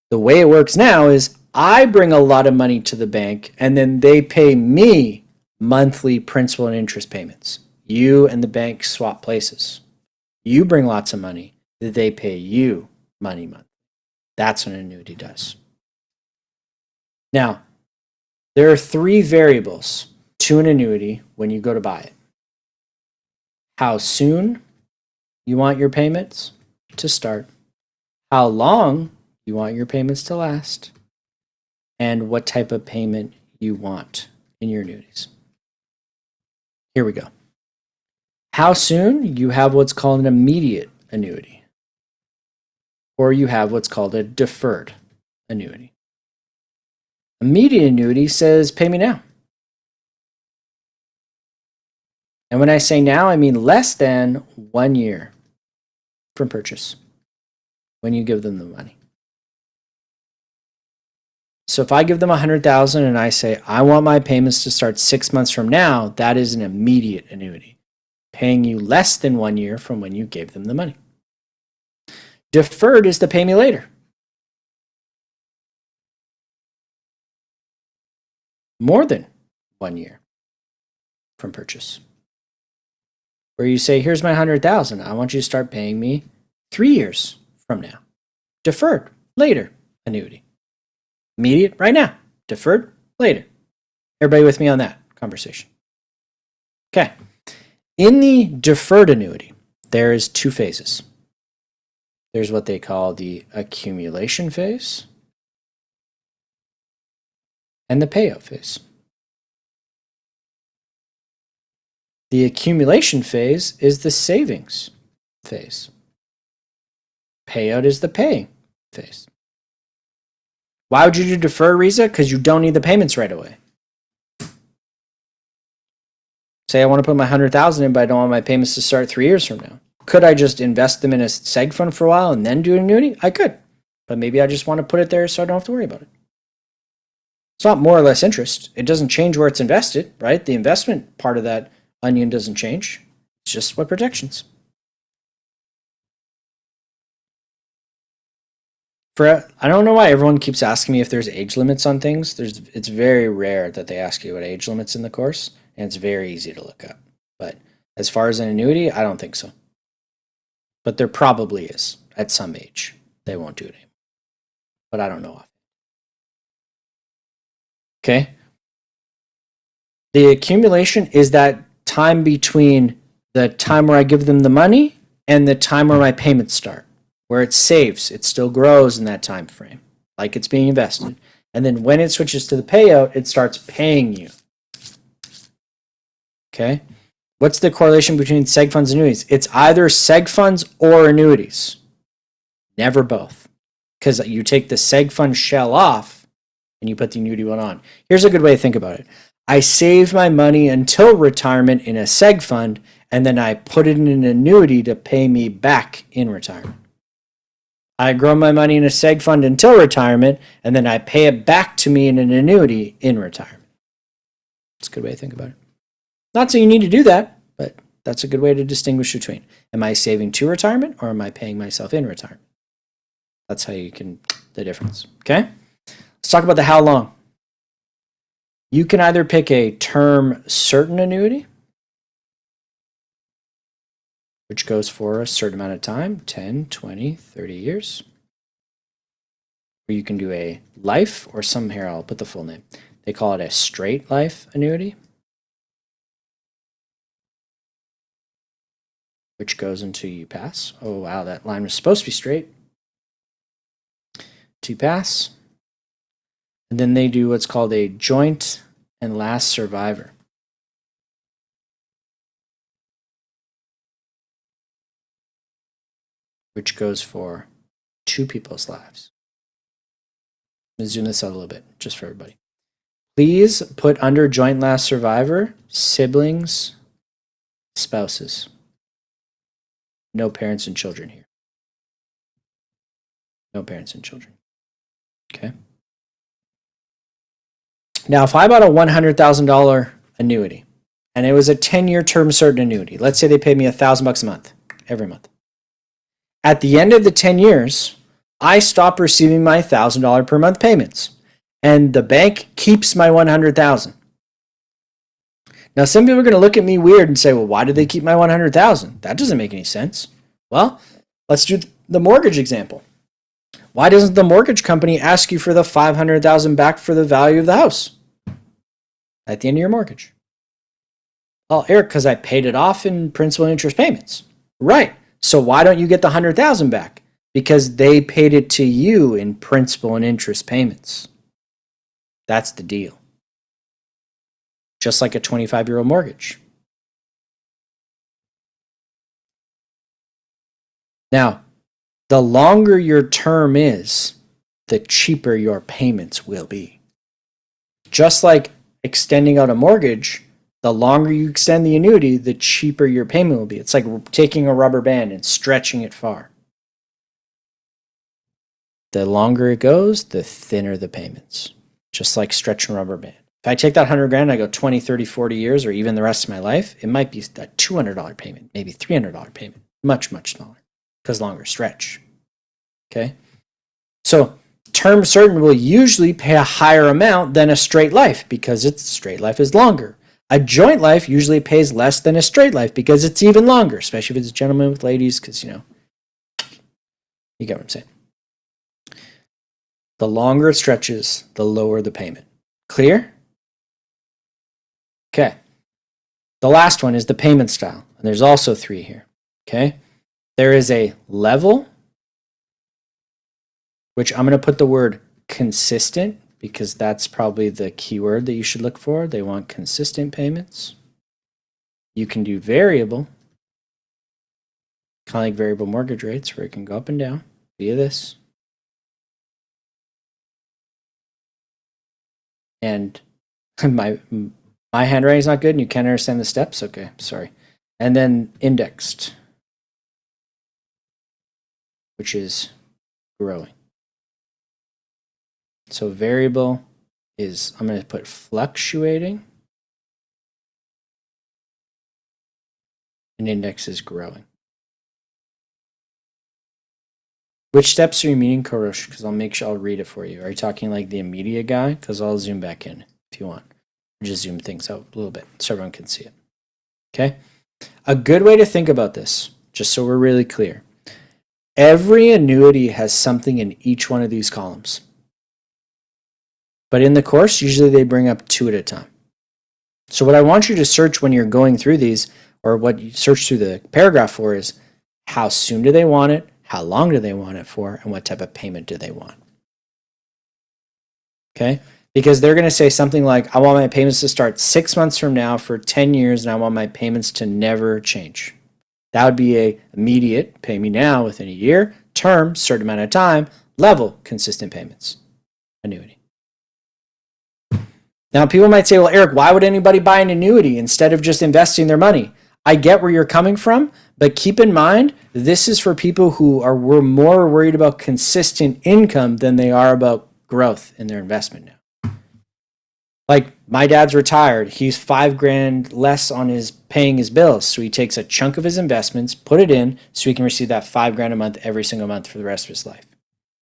The way it works now is I bring a lot of money to the bank, and then they pay me monthly principal and interest payments. You and the bank swap places. You bring lots of money, they pay you money monthly. That's what an annuity does. Now, there are 3 variables to an annuity when you go to buy it. How soon you want your payments to start, how long you want your payments to last, and what type of payment you want in your annuities. Here we go. How soon? You have what's called an immediate annuity, or you have what's called a deferred annuity. Immediate annuity says, pay me now. And when I say now, I mean less than 1 year from purchase when you give them the money. So if I give them $100,000 and I say, I want my payments to start 6 months from now, that is an immediate annuity, paying you less than 1 year from when you gave them the money. Deferred is the pay me later. More than 1 year from purchase. Where you say, here's my $100,000. I want you to start paying me 3 years from now. Deferred, later, annuity. Immediate, right now. Deferred, later. Everybody with me on that conversation? Okay. In the deferred annuity, there is 2 phases. There's what they call the accumulation phase and the payout phase. The accumulation phase is the savings phase. Payout is the paying phase. Why would you do defer, Riza? Because you don't need the payments right away. Say I want to put my $100,000 in, but I don't want my payments to start 3 years from now. Could I just invest them in a seg fund for a while and then do an annuity? I could, but maybe I just want to put it there so I don't have to worry about it. It's not more or less interest. It doesn't change where it's invested, right? The investment part of that onion doesn't change. It's just what protections. I don't know why everyone keeps asking me if there's age limits on things. It's very rare that they ask you what age limits in the course, and it's very easy to look up. But as far as an annuity, I don't think so. But there probably is at some age. They won't do it anymore. But I don't know. Okay. The accumulation is that time between the time where I give them the money and the time where my payments start, where it saves. It still grows in that time frame, like it's being invested. And then when it switches to the payout, it starts paying you. Okay. What's the correlation between seg funds and annuities? It's either seg funds or annuities. Never both. Because you take the seg fund shell off and you put the annuity one on. Here's a good way to think about it. I save my money until retirement in a seg fund, and then I put it in an annuity to pay me back in retirement. I grow my money in a seg fund until retirement, and then I pay it back to me in an annuity in retirement. That's a good way to think about it. Not saying you need to do that, but that's a good way to distinguish between, am I saving to retirement or am I paying myself in retirement? That's how you can, the difference. Okay? Let's talk about the how long. You can either pick a term certain annuity, which goes for a certain amount of time, 10, 20, 30 years. Or you can do a life, or some here, I'll put the full name. They call it a straight life annuity, which goes until you pass. Oh, wow, that line was supposed to be straight. To pass. And then they do what's called a joint and last survivor. Which goes for 2 people's lives. Let me zoom this out a little bit, just for everybody. Please put under joint last survivor, siblings, spouses. No parents and children here. No parents and children. Okay. Now, if I bought a $100,000 annuity, and it was a 10-year term certain annuity, let's say they paid me $1,000 a month, every month. At the end of the 10 years, I stop receiving my $1,000 per month payments, and the bank keeps my $100,000. Now, some people are going to look at me weird and say, well, why did they keep my $100,000? That doesn't make any sense. Well, let's do the mortgage example. Why doesn't the mortgage company ask you for the $500,000 back for the value of the house at the end of your mortgage? Oh, Eric, because I paid it off in principal and interest payments. Right. So why don't you get the $100,000 back? Because they paid it to you in principal and interest payments. That's the deal. Just like a 25-year-old mortgage. Now, the longer your term is, the cheaper your payments will be. Just like extending out a mortgage, the longer you extend the annuity, the cheaper your payment will be. It's like taking a rubber band and stretching it far. The longer it goes, the thinner the payments. just like stretching rubber band. If I take that 100 grand, I go 20, 30, 40 years, or even the rest of my life, it might be a $200 payment, maybe $300 payment, much, much smaller because longer stretch. Okay. So term certain will usually pay a higher amount than a straight life because its straight life is longer. A joint life usually pays less than a straight life because it's even longer, especially if it's a gentleman with ladies, because, you get what I'm saying. The longer it stretches, the lower the payment. Clear? Okay. The last one is the payment style. And there's also 3 here. Okay. There is a level, which I'm going to put the word consistent because that's probably the keyword that you should look for. They want consistent payments. You can do variable, kind of like variable mortgage rates, where it can go up and down via this. And my handwriting is not good and you can't understand the steps? Okay, sorry. And then indexed, which is growing. So variable is, I'm going to put fluctuating, and index is growing. Which steps are you meaning, Korosh? Because I'll read it for you. Are you talking like the immediate guy? Because I'll zoom back in if you want. Just zoom things out a little bit so everyone can see it. Okay? A good way to think about this, just so we're really clear. Every annuity has something in each one of these columns. But in the course, usually they bring up 2 at a time. So what I want you to search when you're going through these, or what you search through the paragraph for, is how soon do they want it, how long do they want it for, and what type of payment do they want. Okay? Because they're going to say something like, I want my payments to start 6 months from now for 10 years, and I want my payments to never change. That would be a immediate, pay me now within a year, term, certain amount of time, level, consistent payments, annuity. Now, people might say, well, Eric, why would anybody buy an annuity instead of just investing their money? I get where you're coming from, but keep in mind, this is for people who were more worried about consistent income than they are about growth in their investment now. Like, my dad's retired. He's $5,000 less on his paying his bills. So he takes a chunk of his investments, put it in, so he can receive that $5,000 a month every single month for the rest of his life.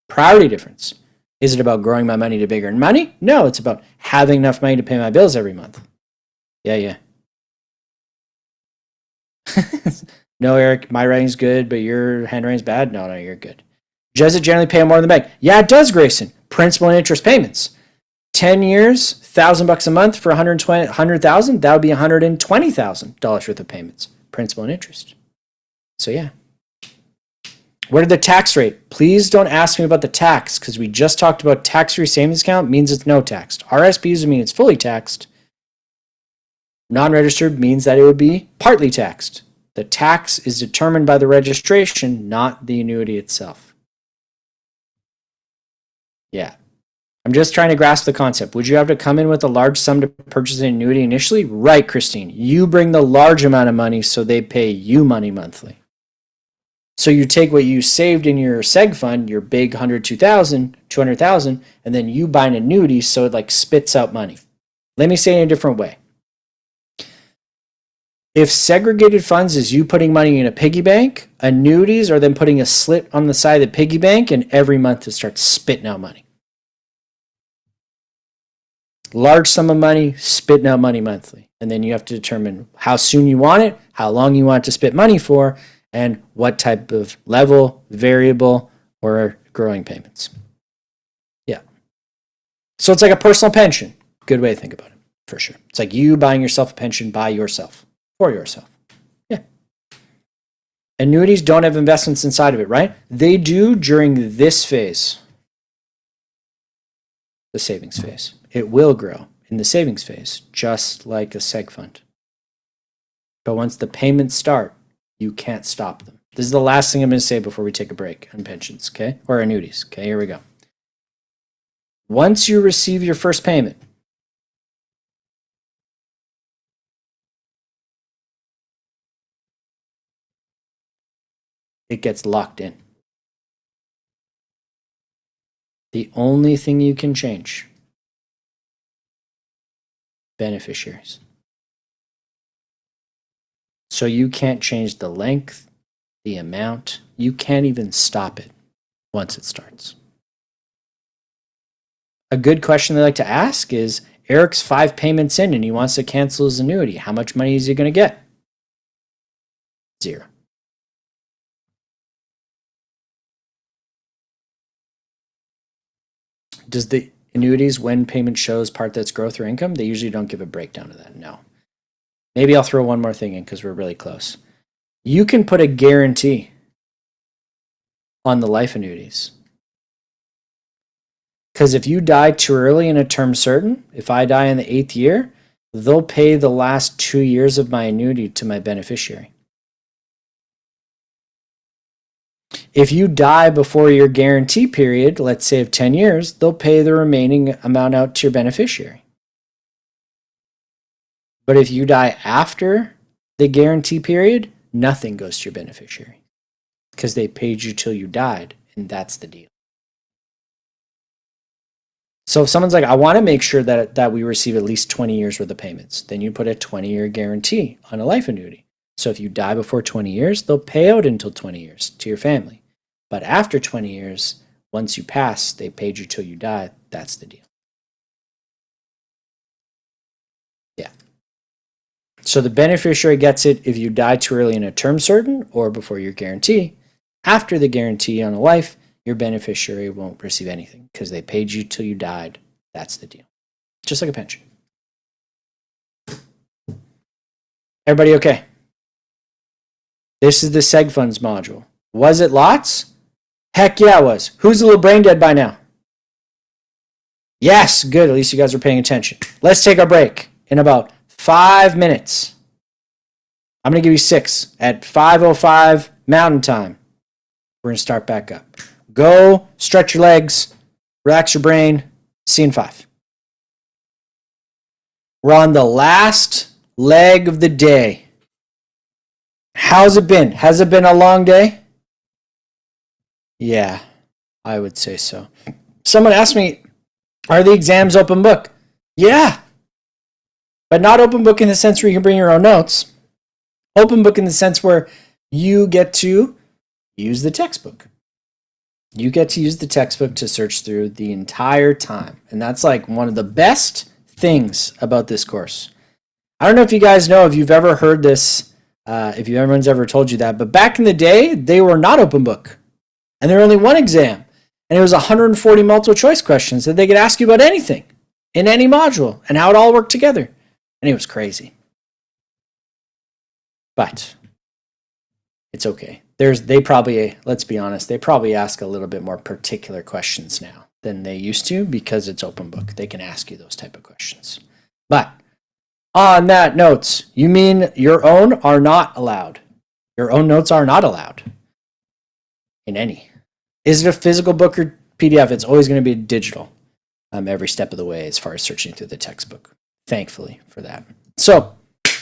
Priority difference. Is it about growing my money to bigger money? No, it's about having enough money to pay my bills every month. Yeah. No, Eric, my writing's good, but your handwriting's bad. No, you're good. Does it generally pay more than the bank? Yeah, it does, Grayson. Principal and interest payments. 10 years, $1,000 a month for $100,000. That would be $120,000 worth of payments, principal and interest. So yeah. What are the tax rate? Please don't ask me about the tax because we just talked about tax-free savings account means it's no taxed. RSPs would mean it's fully taxed. Non-registered means that it would be partly taxed. The tax is determined by the registration, not the annuity itself. Yeah. I'm just trying to grasp the concept. Would you have to come in with a large sum to purchase an annuity initially? Right, Christine. You bring the large amount of money so they pay you money monthly. So you take what you saved in your Seg fund, your big 200,000, and then you buy an annuity so it like spits out money. Let me say it in a different way. If segregated funds is you putting money in a piggy bank, annuities are then putting a slit on the side of the piggy bank and every month it starts spitting out money. Large sum of money, spitting out money monthly. And then you have to determine how soon you want it, how long you want it to spit money for, and what type of level, variable, or growing payments. Yeah. So it's like a personal pension. Good way to think about it, for sure. It's like you buying yourself a pension by yourself, for yourself. Yeah. Annuities don't have investments inside of it, right? They do during this phase, the savings phase. It will grow in the savings phase, just like a Seg fund. But once the payments start, you can't stop them. This is the last thing I'm going to say before we take a break on pensions, okay? Or annuities, okay? Here we go. Once you receive your first payment, it gets locked in. The only thing you can change beneficiaries. So you can't change the length, the amount. You can't even stop it once it starts. A good question they like to ask is, Eric's 5 payments in and he wants to cancel his annuity. How much money is he going to get? 0. Does the annuities, when payment shows part that's growth or income, they usually don't give a breakdown of that. No. Maybe I'll throw one more thing in because we're really close. You can put a guarantee on the life annuities. Because if you die too early in a term certain, if I die in the 8th year, they'll pay the last 2 years of my annuity to my beneficiary. If you die before your guarantee period, let's say of 10 years, they'll pay the remaining amount out to your beneficiary. But if you die after the guarantee period, nothing goes to your beneficiary because they paid you till you died, and that's the deal. So if someone's like, I want to make sure that we receive at least 20 years worth of payments, then you put a 20-year guarantee on a life annuity. So if you die before 20 years, they'll pay out until 20 years to your family. But after 20 years, once you pass, they paid you till you die. That's the deal. Yeah. So the beneficiary gets it if you die too early in a term certain or before your guarantee. After the guarantee on a life, your beneficiary won't receive anything because they paid you till you died. That's the deal. Just like a pension. Everybody okay? This is the Seg Funds module. Was it lots? Heck yeah, it was. Who's a little brain dead by now? Yes, good. At least you guys are paying attention. Let's take our break in about 5 minutes. I'm going to give you 6 at 5:05 Mountain Time. We're going to start back up. Go, stretch your legs, relax your brain. See you in 5. We're on the last leg of the day. How's it been? Has it been a long day? Yeah, I would say so. Someone asked me, are the exams open book? Yeah, but not open book in the sense where you can bring your own notes. Open book in the sense where you get to use the textbook. You get to use the textbook to search through the entire time. And that's like one of the best things about this course. I don't know if you guys know, if you've ever heard this, if everyone's ever told you that, but back in the day, they were not open book. And there were only one exam. And it was 140 multiple choice questions that they could ask you about anything in any module and how it all worked together. And it was crazy. But it's okay. They probably, let's be honest, they probably ask a little bit more particular questions now than they used to because it's open book. They can ask you those type of questions. But on that notes, you mean your own are not allowed. Your own notes are not allowed in any. Is it a physical book or PDF? It's always going to be digital every step of the way as far as searching through the textbook. Thankfully for that. So